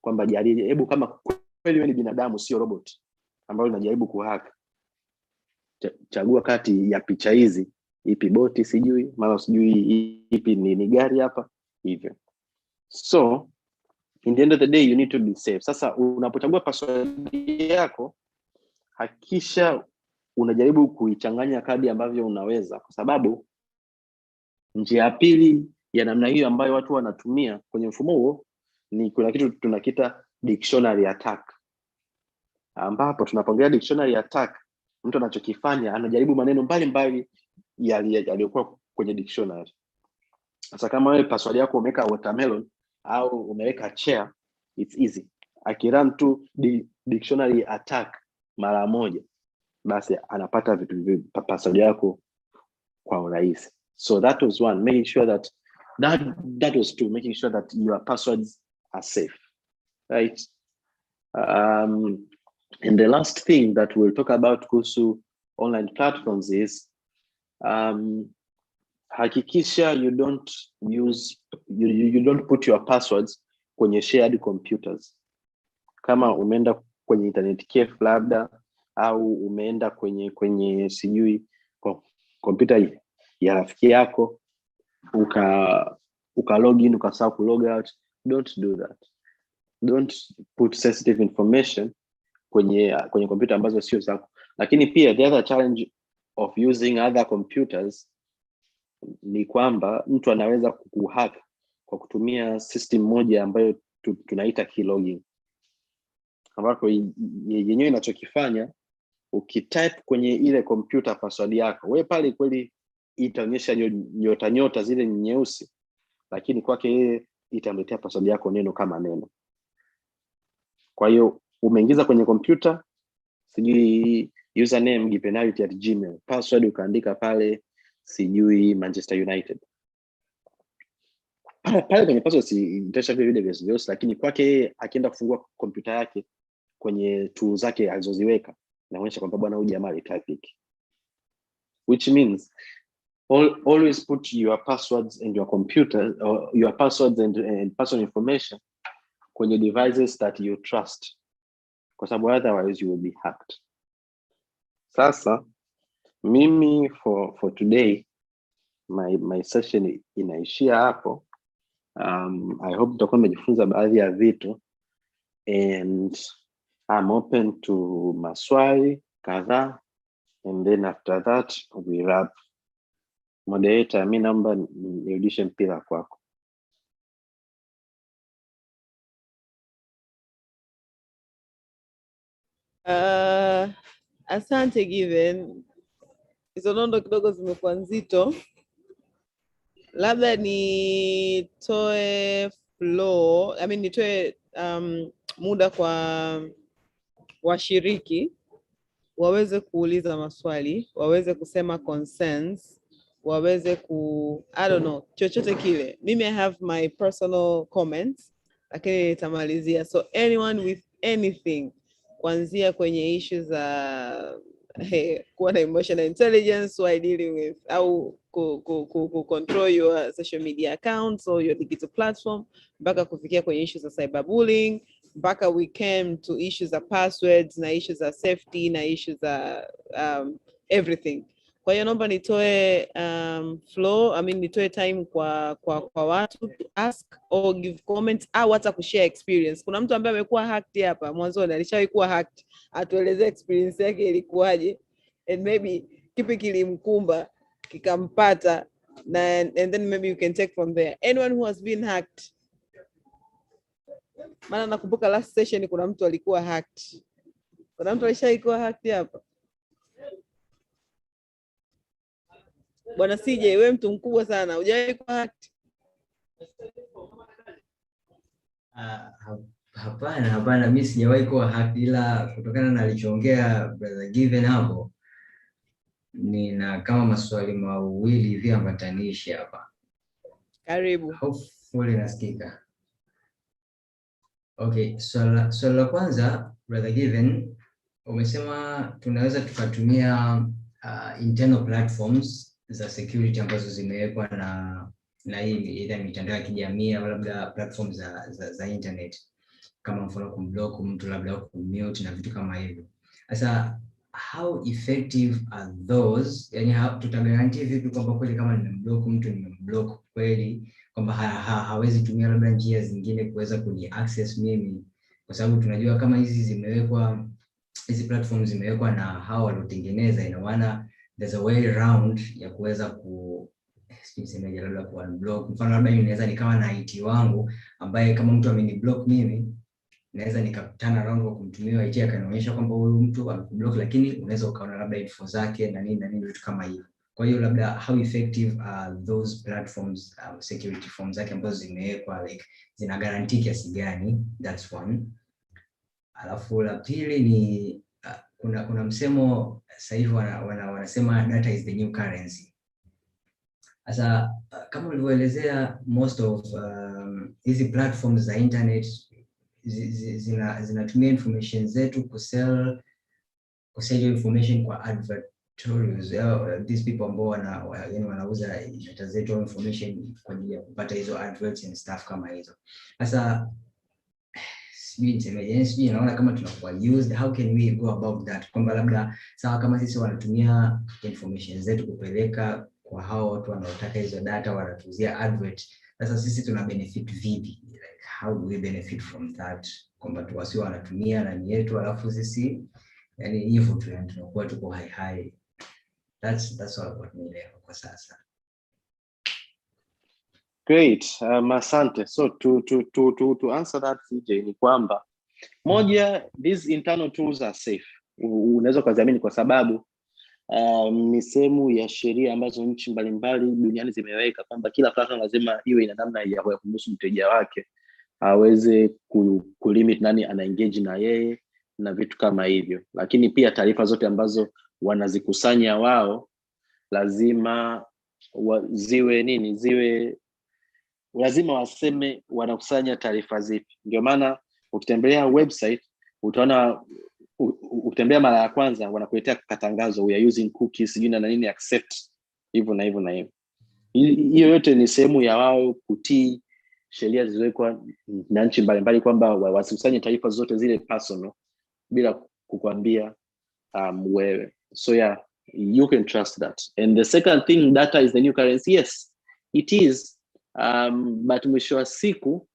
kwamba jaribu, hebu kama kweli wewe ni binadamu sio robot ambayo unajaribu kuhack, chagua kati ya picha hizi ipi boti, sijui mara sijui ipi ni gari hapa hivyo. So in the end of the day you need to be safe. Sasa unapochagua password yako, hakikisha unajaribu kuichanganya kadi ambavyo unaweza, kwa sababu njia ya pili ya namna hiyo ambayo watu wanatumia kwenye mfumo huo ni kuna kitu tunakita dictionary attack, ambapo tunapongelea dictionary attack, mtu anachokifanya anajaribu maneno mbalimbali yaliyokuwa kwenye dictionary. Sasa kama wewe password yako umeweka watermelon au umeweka chair, it's easy. Akirun tu dictionary attack mara moja, basi anapata vitu password yako kwa urahisi. So that was one, making sure that was two, making sure that your passwords are safe, right? And the last thing that we'll talk about kuhusu online platforms is hakikisha you don't put your passwords kwenye shared computers. Kama umeenda kwenye internet cafe labda, au umeenda kwenye sijui computer ya rafiki yako uka login ukasahau ku log out, don't do that. Don't put sensitive information kwenye computer ambazo sio zako. Lakini pia the other challenge of using other computers ni kwamba mtu anaweza kuhack kwa kutumia system moja ambayo tunaita keylogging, ambapo yenyewe inachokifanya, ukitype kwenye ile computer password yako, wewe pale kweli itaonyesha nyota zile nyeusi, lakini kwake yeye itamletea password yako neno kama neno. Kwa hiyo umeingiza kwenye computer sijui username gipenality@gmail, password ukaandika pale sijui Manchester United. Pale kwenye passwords itasha vile vile, lakini kwake akienda kufungua kompyuta yake kwenye tools zake alizoziweka, inaonyesha kwamba bwana huyu jamaa alitype, which means always put your passwords and your computer, or your passwords and personal information kwenye devices that you trust, kwa sababu otherwise you will be hacked. Sasa mimi for today my session inaishia hapo. I hope mtakuwa mmejifunza baadhi ya vitu, and I'm open to maswali kadhaa, and then after that we wrap. Moderator, mimi naomba nirudishe mpira kwako. Asante Given. Hizo nondo kidogo zimekuwa nzito. Labda nitoe floor, nitoe muda kwa washiriki waweze kuuliza maswali, waweze kusema concerns, waweze I don't know, chochote kile. Mimi I have my personal comments, lakini nitamalizia. So anyone with anything, kuanzia kwenye issues za kuwa na emotional intelligence, while dealing with au control your social media accounts or your digital platform, mpaka kufikia kwenye issues za cyberbullying, mpaka we came to issues za passwords na issues za safety na issues za everything. Kwa hiyo naomba nitoe floor, nitoe time kwa watu to ask or give comments au hata kushare experience. Kuna mtu ambaye amekuwa hacked hapa mwanzoni, alishawahi kuwa hacked, atueleze experience yake ilikuwaje, and maybe kipi kilimkumba kikampata, and then maybe you can take from there. Anyone who has been hacked? Maana nakumbuka last session kuna mtu alikuwa hacked. Kuna mtu alishawahi kuwa hacked hapa? Bwana CJ, wewe mtu mkubwa sana, hujawahi kuwa hacked? Hapana, mimi sijawahi kuwa hacked, ila kutokana na alichoongea brother Given hapo, nina kama maswali mawili hivi ambatanishi hapa. Karibu. Hopefully nasikika. Okay, swali la kwanza brother Given, umesema tunaweza tukatumia internal platforms za security ambazo zimewekwa na hii either mitandao ya kijamii au labda platforms za internet, kama mfano kumblock mtu, labda kumute na vitu kama hivyo. Sasa how effective are those? Yani tutagarantii vipi kwamba kweli kama nimemblock mtu nimemblock kweli, kwamba hawezi tumia labda njia zingine kuweza kuni access mimi, kwa sababu tunajua kama hizi platforms zimewekwa na hao waliotengeneza, ina maana there's a way around ya kuweza labda ku unblock. Mfano labda inaweza nikawa na IT wangu ambaye kama mtu ameniblock mimi, naweza nikatana around kwa kumtumia IT akanionyesha kwamba huyu mtu amekublock, lakini unaweza ukaona labda info zake na nini vitu kama hivyo. Kwa hiyo labda how effective are those platforms, security forms zake ambazo zimewekwa, like zina guarantee kiasi gani? That's one. Alafu la pili ni kuna msemo sasa hivi wanasema data is the new currency. Sasa kama ulivyoelezea, most of hizi platforms za internet zinatumia information zetu kusell information kwa advertorials, these people ambao wanauza data zetu information kwa ajili ya kupata hizo adverts and stuff kama hizo. Sasa sijui naona kama tunakuwa used. How can we go about that? Kwamba labda sawa kama sisi wanatumia information zetu kupeleka kwa hao watu wanaotaka hizo data, wanatuzia advert. Sasa sisi tuna benefit vipi? Like how do we benefit from that? Kwamba tuwasio wanatumia nani yetu alafu sisi yani hivyo tunakuwa tuko high. That's all about me leo kwa sasa. Great, asante. So to answer that CJ, ni kwamba moja, these internal tools are safe. Unaweza kuziamini kwa sababu ni sehemu ya sheria ambazo nchi mbalimbali duniani zimeweka kwamba kila platform lazima iwe ina namna ya kumruhusu mteja wake aweze kulimit nani ana engage na yeye na vitu kama hivyo. Lakini pia taarifa zote ambazo wanazikusanya wao lazima ziwe lazima waseme wanakusanya taarifa zipi. Ndio maana ukitembelea website utaona ukitembea mara ya kwanza wanakuletea katangazo, we are using cookies, na nini, accept hivyo na hivyo na hivyo. Hiyo yote ni sehemu ya wao kutii sheria zilizowekwa na nchi mbalimbali kwamba wasikusanye taarifa zote zile personal bila kukwambia wewe. So yeah, you can trust that. And the second thing, data is the new currency. Yes, it is. But mwisho wa siku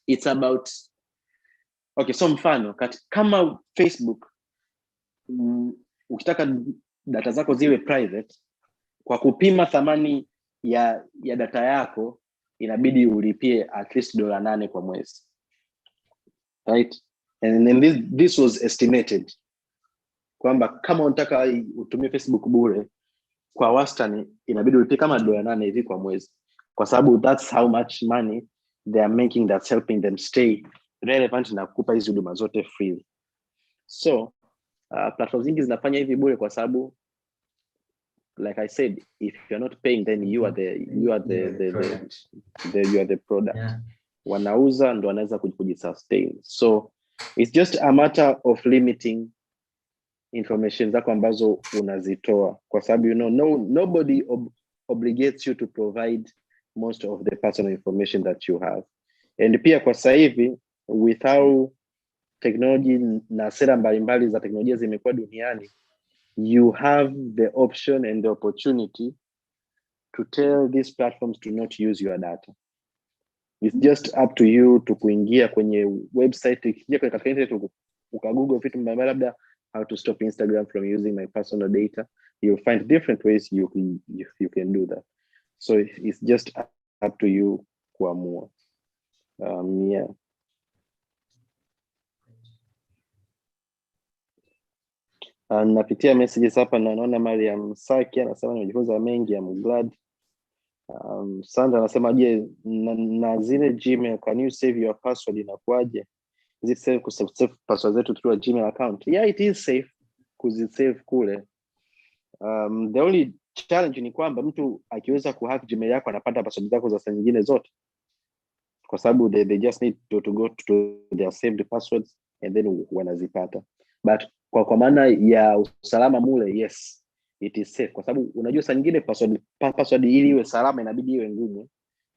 it's about, okay, so mfano kama Facebook, ukitaka data zako ziwe private, kwa kupima thamani ya data yako inabidi ulipie at least $8 kwa mwezi, right? And then this was estimated kwamba kama unataka utumie Facebook bure, kwa wastani inabidi ulipie kama $8 hivi kwa mwezi, kwa sababu that's how much money they are making, that's helping them stay relevant na kukupa hizo huduma zote free. So platforms nyingi zinafanya hivi bure kwa sababu, like I said, if you're not paying, then you are the product. Yeah. Wanauza ndo wanaweza kujisustain. So it's just a matter of limiting information zako ambazo unazitoa, kwa sababu nobody obligates you to provide most of the personal information that you have. And pia kwa sasa hivi with how technology na sera mbalimbali za teknolojia zimekuwa duniani, you have the option and the opportunity to tell these platforms to not use your data. It's just up to you to kuingia kwenye website, kuingia katika internet ukagoogle vitu mbalimbali, labda how to stop Instagram from using my personal data. You'll find different ways you can do that. So it's just up to you kuamua. Yeah. Napitia messages hapa na naona Mariam Saki anasema nimejifunza mengi, I'm glad. Sandra anasema je, na zile Gmail, can you save your password, inakuaje? Is it safe kusave password zetu through a Gmail account? Yeah, it is safe kuzisave kule. The only challenge ni kwamba mtu akiweza kuhack Gmail yako anapata password zako za saa nyingine zote, kwa sababu they just need to go to their saved passwords and then wanazipata. But kwa maana ya usalama mule, yes, it is safe, kwa sababu unajua saa nyingine password ili iwe salama inabidi iwe ngumu,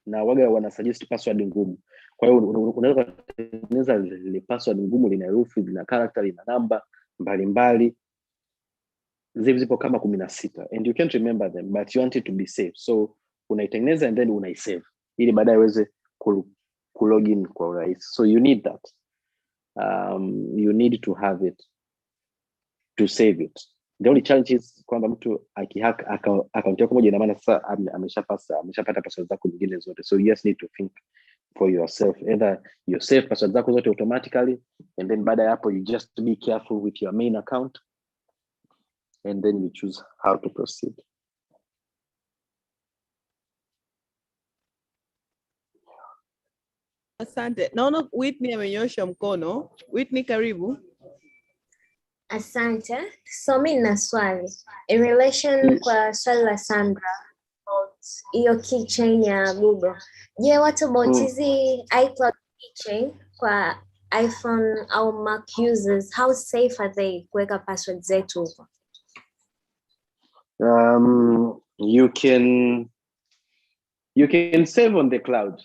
na waga wana suggest password ngumu. Kwa hiyo unaweza kutengeneza ile password ngumu, lina herufi, lina character, lina namba mbalimbali, zipo kama 16, and you can't remember them, but you want it to be safe. So unaitengeneza and then unaisave ili baadaye uweze login kwa urahisi. So you need that. You need to have it to save it. The only challenge is kwamba mtu akihack account yako moja, ina maana sasa ameshapata password zako nyingine zote. So you just need to think for yourself, either you save password zako zote automatically, and then baada ya hapo you just be careful with your main account, and then you choose how to proceed. Asante. Naona Whitney amenyosha mkono. Whitney, karibu. Asante. So mimi nina swali in relation kwa swali la Sandra about hiyo keychain ya Google. Je, what about hizi iCloud keychain kwa iPhone au Mac users? How safe are they kuweka password zetu huko? You can save on the cloud.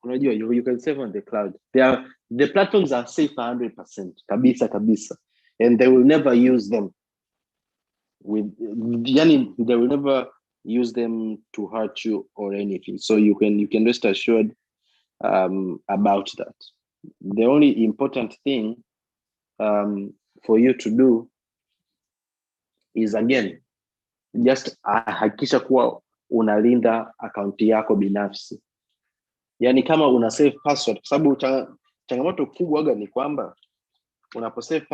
Unajua, you can save on the cloud. The platforms are safe 100%. Kabisa. And they will never use them they will never use them to hurt you or anything. So you can rest assured about that. The only important thing for you to do is, again, just hakikisha kuwa unalinda akaunti yako binafsi. Yani kama una save password, kwa sababu changamoto kubwa ni kwamba unaposave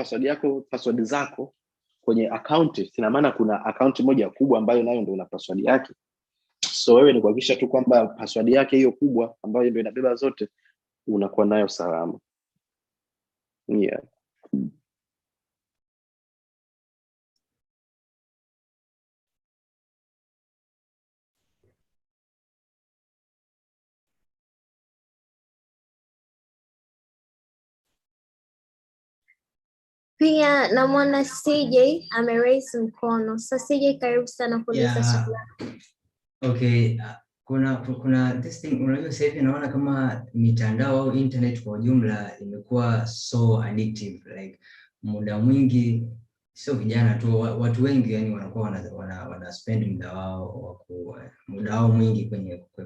password zako kwenye account, ina maana kuna account moja kubwa ambayo nayo ndio una password yake. So wewe ni kuhakikisha tu kwamba password yake hiyo kubwa ambayo ndio inabeba zote unakuwa nayo salama. Yeah. Pia namwona CJ ameraise mkono. So CJ, karibu sana kuuliza swali. Okay, kuna this thing, unajua sasa hivi naona kama mitandao au internet kwa ujumla imekuwa so addictive, like muda mwingi, sio vijana tu, watu wengi yani wanakuwa wana spend muda wao mwingi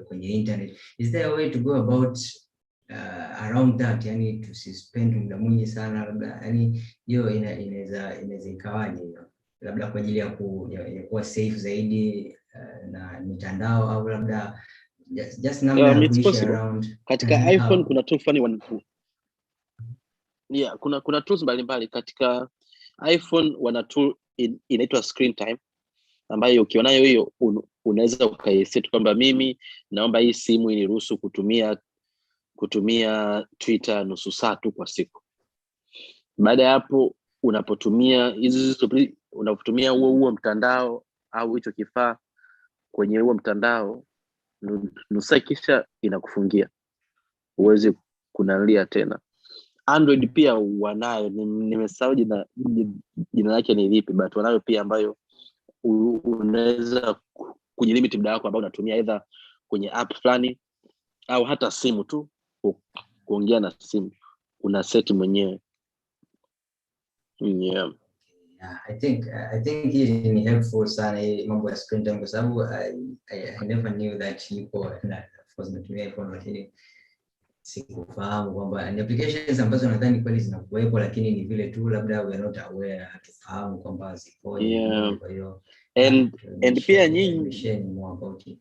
kwenye internet. Is there a way to go about around that, yani tusispend muda mwingi sana, labda yani hiyo inaweza ikawaje hiyo, labda kwa ajili ya kuwa safe zaidi na mitandao, au labda just namna ya kuishi around katika iPhone. Kuna tool fulani kuna tools mbalimbali katika iPhone. Wana tool inaitwa screen time, ambayo ukionayo hiyo unaweza ukaiset kwamba mimi naomba hii simu iniruhusu kutumia Twitter nusu saa tu kwa siku. Baada ya hapo unapotumia huo mtandao au hicho kifaa kwenye huo mtandao, nusu kisha inakufungia, uweze kunalia tena. Android pia wanayo, nimesahau jina lake ni lipi, but wanayo pia ambayo unaweza kujilimit muda wako ambao unatumia either kwenye app fulani au hata simu tu, kuongea na simu una set mwenyewe. Yeah, I think it is helpful sana mambo ya screen time, kwa sababu I never knew that of course natumia iPhone, lakini sikufahamu kwamba ni applications ambazo nadhani kweli zinakuwepo, lakini ni vile tu labda we are not aware, hatufahamu kwamba zipo. Kwa hiyo and pia nyingi more about it.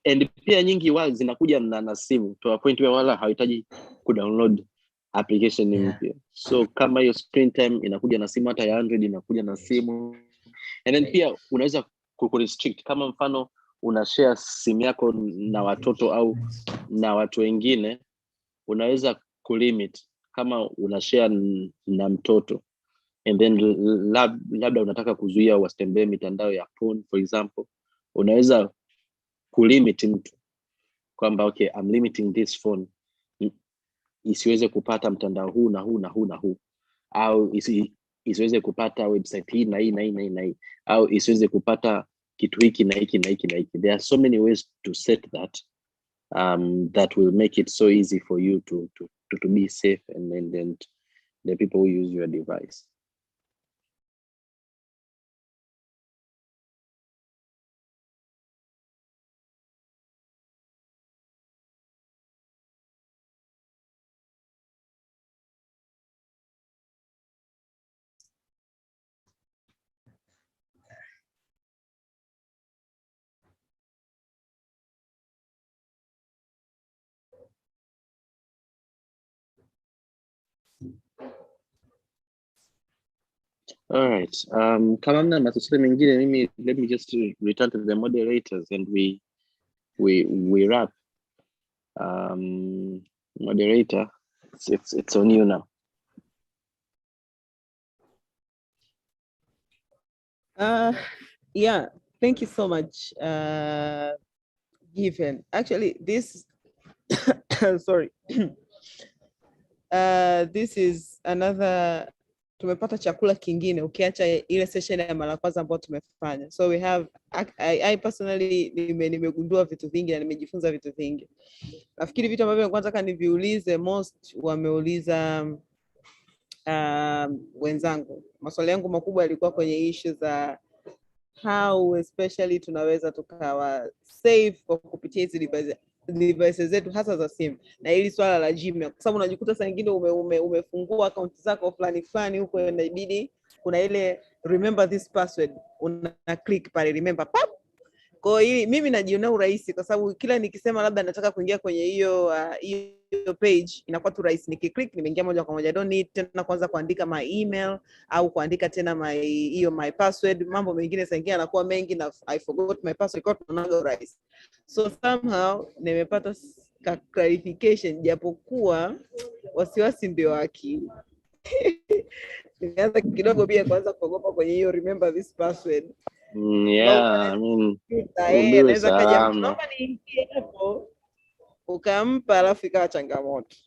And pia nyingi wao zinakuja na simu to a point where wala hawahitaji kudownload application mpya. So kama hiyo screen time inakuja na simu, hata ya Android inakuja na simu. And then pia unaweza ku-restrict, kama mfano una share simu yako na watoto au na watu wengine, unaweza kulimit kama una share na mtoto, and then labda unataka kuzuia wasitembee mitandao ya phone for example, unaweza kulimit mtu kwamba okay, I'm limiting this phone isiweze kupata mtandao huu na huu na huu na huu, au isiweze kupata website hii na hii na hii na hii, au isiweze kupata kitu hiki na hiki na hiki na hiki. There are so many ways to set that that will make it so easy for you to be safe and the people who use your device. All right. Kama mna maswali mengine, let me just return to the moderators and we wrap. Moderator, it's on you now. Yeah, thank you so much, Given. Actually, this sorry. This is another, tumepata chakula kingine ukiacha ile session ya mara kwanza ambayo tumefanya. So we have I personally nimegundua vitu vingi na nimejifunza vitu vingi. Nafikiri vitu ambavyo kwanza kaniviulize most wameuliza wenzangu. Maswali yangu makubwa yalikuwa kwenye issue za how especially tunaweza tukawa safe kwa kupitia hizi devices zetu hasa za simu, na hili swala la Gmail, kwa sababu unajikuta saa nyingine umefungua account zako fulani huko, inabidi kuna ile remember this password, una click pale remember pap. Kwa hiyo mimi najiona urahisi kwa sababu kila nikisema labda nataka kuingia kwenye hiyo page inakuwa tu rahisi, nikiclick nimeingia moja kwa moja, don't need tena kwanza kuandika my email au kuandika tena my password. Mambo mengine saa nyingine yanakuwa mengi na I forgot my password, kwa tunaona rahisi. So somehow nimepata clarification, japokuwa wasiwasi ndio akili. Nimeanza kidogo pia kwanza kuogopa kwenye hiyo remember this password. Yeah, I mean, naweza kaja naomba niingie hapo ukampa alafu ikawa changamoto.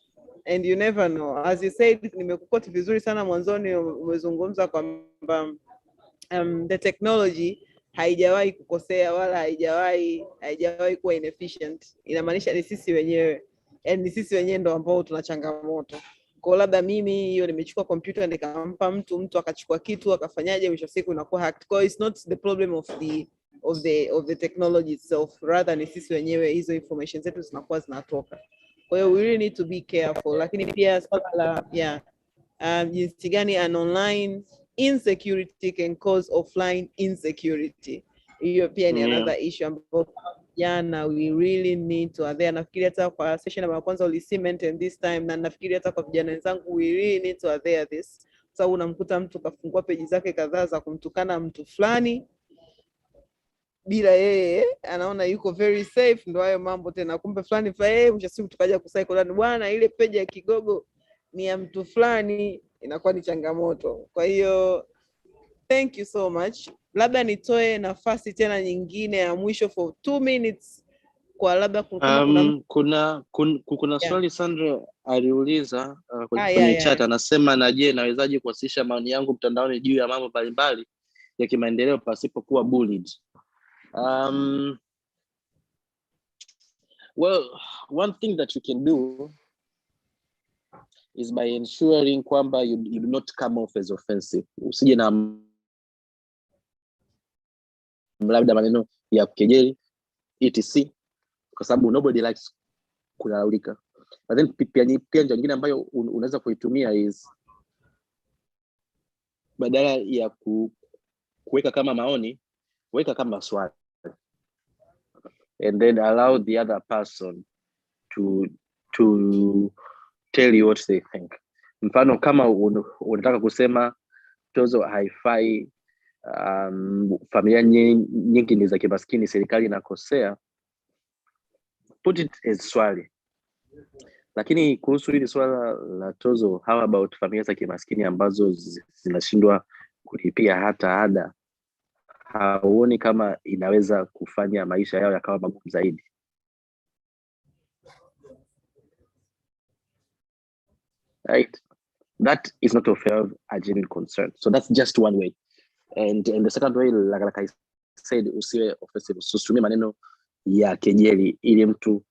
and you never know. As you said, nimekukoti vizuri sana mwanzoni, umezungumza kwamba the technology haijawahi kukosea wala haijawahi kuwa inefficient. Inamaanisha ni sisi wenyewe, ni sisi wenyewe ndo ambao tuna changamoto. Kwa labda mimi hiyo nimechukua computer nikampa mtu akachukua kitu akafanyaje, mwisho siku inakuwa hacked. So it's not the problem of the technology itself, rather ni sisi wenyewe, hizo information zetu zinakuwa zinatoka. Kwa hiyo we really need to be careful. Lakini pia swala la jinsi gani an online insecurity can cause offline insecurity, hiyo pia ni another issue ambayo we really need to adhere. Nafikiri hata kwa session ya kwanza ulicement, and this time na nafikiri hata kwa vijana wenzangu we really need to adhere this. Sababu unamkuta mtu kafungua peji zake kadhaa za kumtukana mtu fulani bila yeye anaona yuko very safe, ndio hayo mambo tena, kumbe fulani mwisho siku tukaja kucycle bwana, ile peji ya kigogo ni ya mtu fulani, inakuwa ni changamoto. Kwa hiyo thank you so much. Labda nitoe nafasi tena nyingine ya mwisho for 2 minutes kwa labda kuna swali Sandra aliuliza kwenye chat, anasema na je, nawezaje kuwasilisha maoni yangu mtandaoni juu ya mambo mbalimbali ya kimaendeleo pasipokuwa bullied? Well, one thing that you can do is by ensuring kwamba you do not come off as offensive. Usije na labda maneno ya kejeli etc, kwa sababu nobody likes kulaulika. But then pia njia nyingine ambayo unaweza kuitumia is badala ya kuweka kama maoni, weka kama swali, and then allow the other person to tell you what they think. Mfano kama unataka kusema Tozo haifai, familia nyingi ni za kimaskini, serikali inakosea, put it as swali. Lakini kuhusu hili swala la Tozo, how about familia za kimaskini ambazo zinashindwa kulipia hata ada? Hauoni kama inaweza kufanya maisha yao yakawa magumu zaidi? Right? That is not of a genuine concern. So that's just one way. And the second way, like I said, usiwe offensive, usitumie maneno ya kejeli ili mtu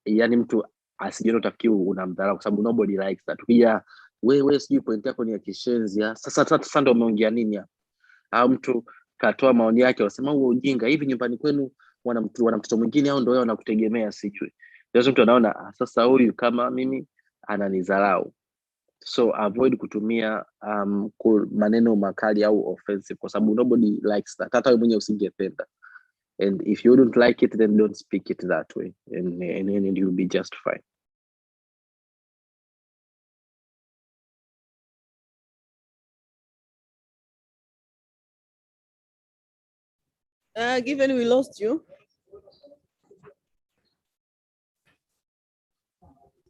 yani mtu asijione utafikiri unamdharau, kwa sababu nobody likes that. Pia wewe sijui point yako ni ya kishenzi, sasa ndio umeongea nini hapa? Au mtu katoa maoni yake wasema huo ujinga, hivi nyumbani kwenu wana mtoto mwingine au ndio wao wanakutegemea sijui. Ndio mtu anaona sasa huyu kama mimi ananidharau. So avoid kutumia maneno makali au offensive, kwa sababu nobody likes that. Hata wewe mwenyewe usingependa. And if you don't like it, then don't speak it that way, and you'll be just fine. Given we lost you.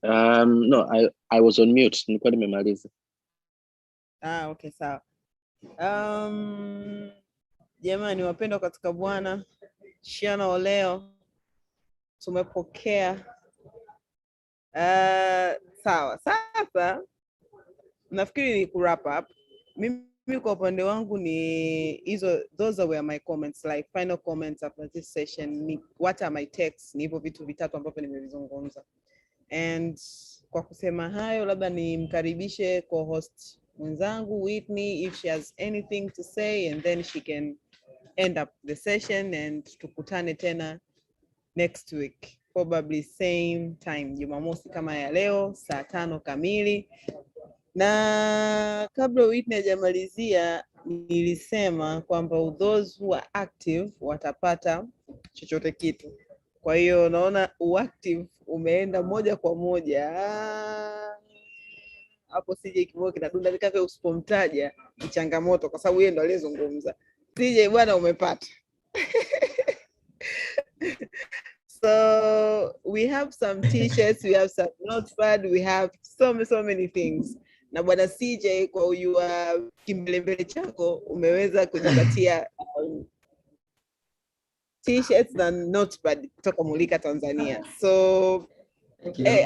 No, I was on mute. Nilikuwa nimemaliza. Okay, sawa. Jamani wapendwa katika Bwana, Shiana leo tumepokea sawa. Sasa nafikiri ni wrap up. Mimi kwa upande wangu ni those were my comments, like final comments after this session. What are my takes? Ni hivyo vitu vitatu ambavyo nimevizungumza. And kwa kusema hayo, labda nimkaribishe co-host mwenzangu Whitney if she has anything to say, and then she can end up the session, and tukutane tena next week probably same time, Jumamosi kama ya leo saa 5 kamili. Na kabla Whitney hajamalizia, nilisema kwamba those who are active watapata chochote kitu. Kwa hiyo naona uactive umeenda moja kwa moja. Hapo CJ kibao kinadunda nikavyo usipomtaja ni changamoto, kwa sababu yeye ndo aliyezungumza. CJ bwana umepata. So we have some t-shirts, we have some notepad, we have so many things. Na bwana CJ kwa uyu kimbelembele chako umeweza kujipatia t-shirts na notepad kutoka Mulika Tanzania. So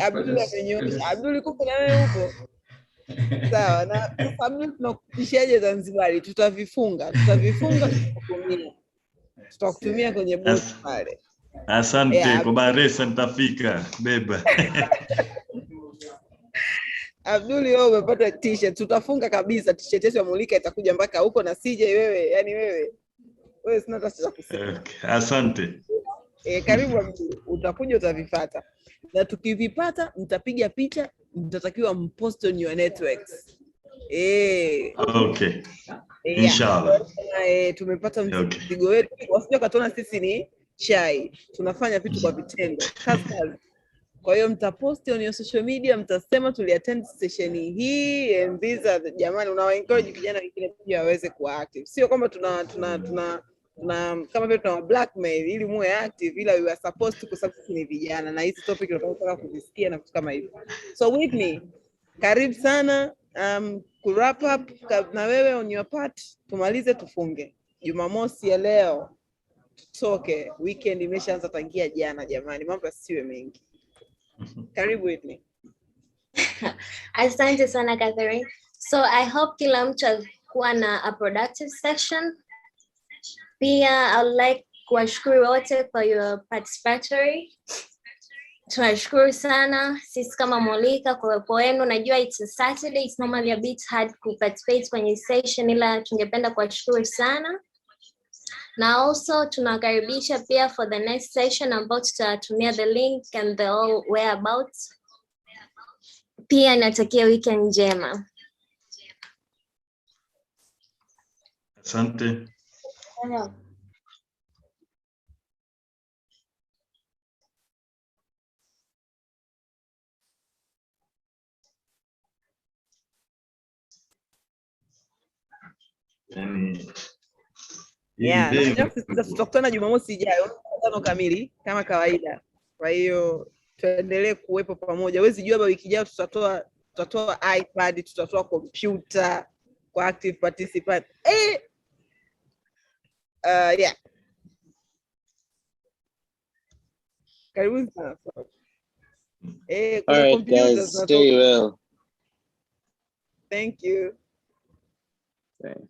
Abdul amenyoosha. Abdul kumbe na wewe upo. Sawa, na Abdul tunakupishaje Zanzibar? Tutavifunga tutakutumia kwenye booth pale. Asante, kwa Baresa nitafika beba. Abdul, wewe umepata t-shirt, tutafunga kabisa t-shirt yetu ya Mulika itakuja mpaka huko na CJ wewe, yani wewe sina tatizo kusema. Okay, asante. Karibu Abdul, utakuja utavipata. Na tukivipata mtapiga picha, mtatakiwa mpost on your networks. Okay. Inshallah. Tumepata mzigo wetu. Wasije katuona sisi ni chai. Tunafanya vitu kwa vitendo. Kazi. Kwa hiyo mtapost on your social media, mtasema tuliattend session hii, and these are jamani, unawaencourage vijana wengine pia waweze kuwa active. Sio kwamba tuna kama vile tuna blackmail ili muwe active, ila we are supposed to, kwa sababu ni vijana na hizi topic tunataka kuzisikia na vitu kama hivyo. So Whitney, karibu sana ku wrap up na wewe on your part, tumalize tufunge. Jumamosi ya leo tutoke, weekend imeshaanza tangia jana jamani, mambo yasiwe mengi. Karibu Whitney. Asante sana Catherine. So I hope kila mtu alikuwa na a productive session. Pia I would like kuwashukuru wote for your participatory. Tunashukuru sana sisi kama Mulika kwa uwepo wenu. Najua it's a Saturday, it's normally a bit hard to participate kwenye session, ila tungependa kuwashukuru sana. Na also tunakaribisha pia for the next session ambao tutatumia the link and the all whereabouts. Pia natakia weekend njema. Asante. Tutakutana Jumamosi ijayo 5 kamili kama kawaida. Kwa hiyo tuendelee kuwepo pamoja. Huwezi jua wiki ijayo tutatoa iPad, tutatoa computer kwa active participant. Yeah. Karibu sana. All right, guys, stay well. Thank you. Okay.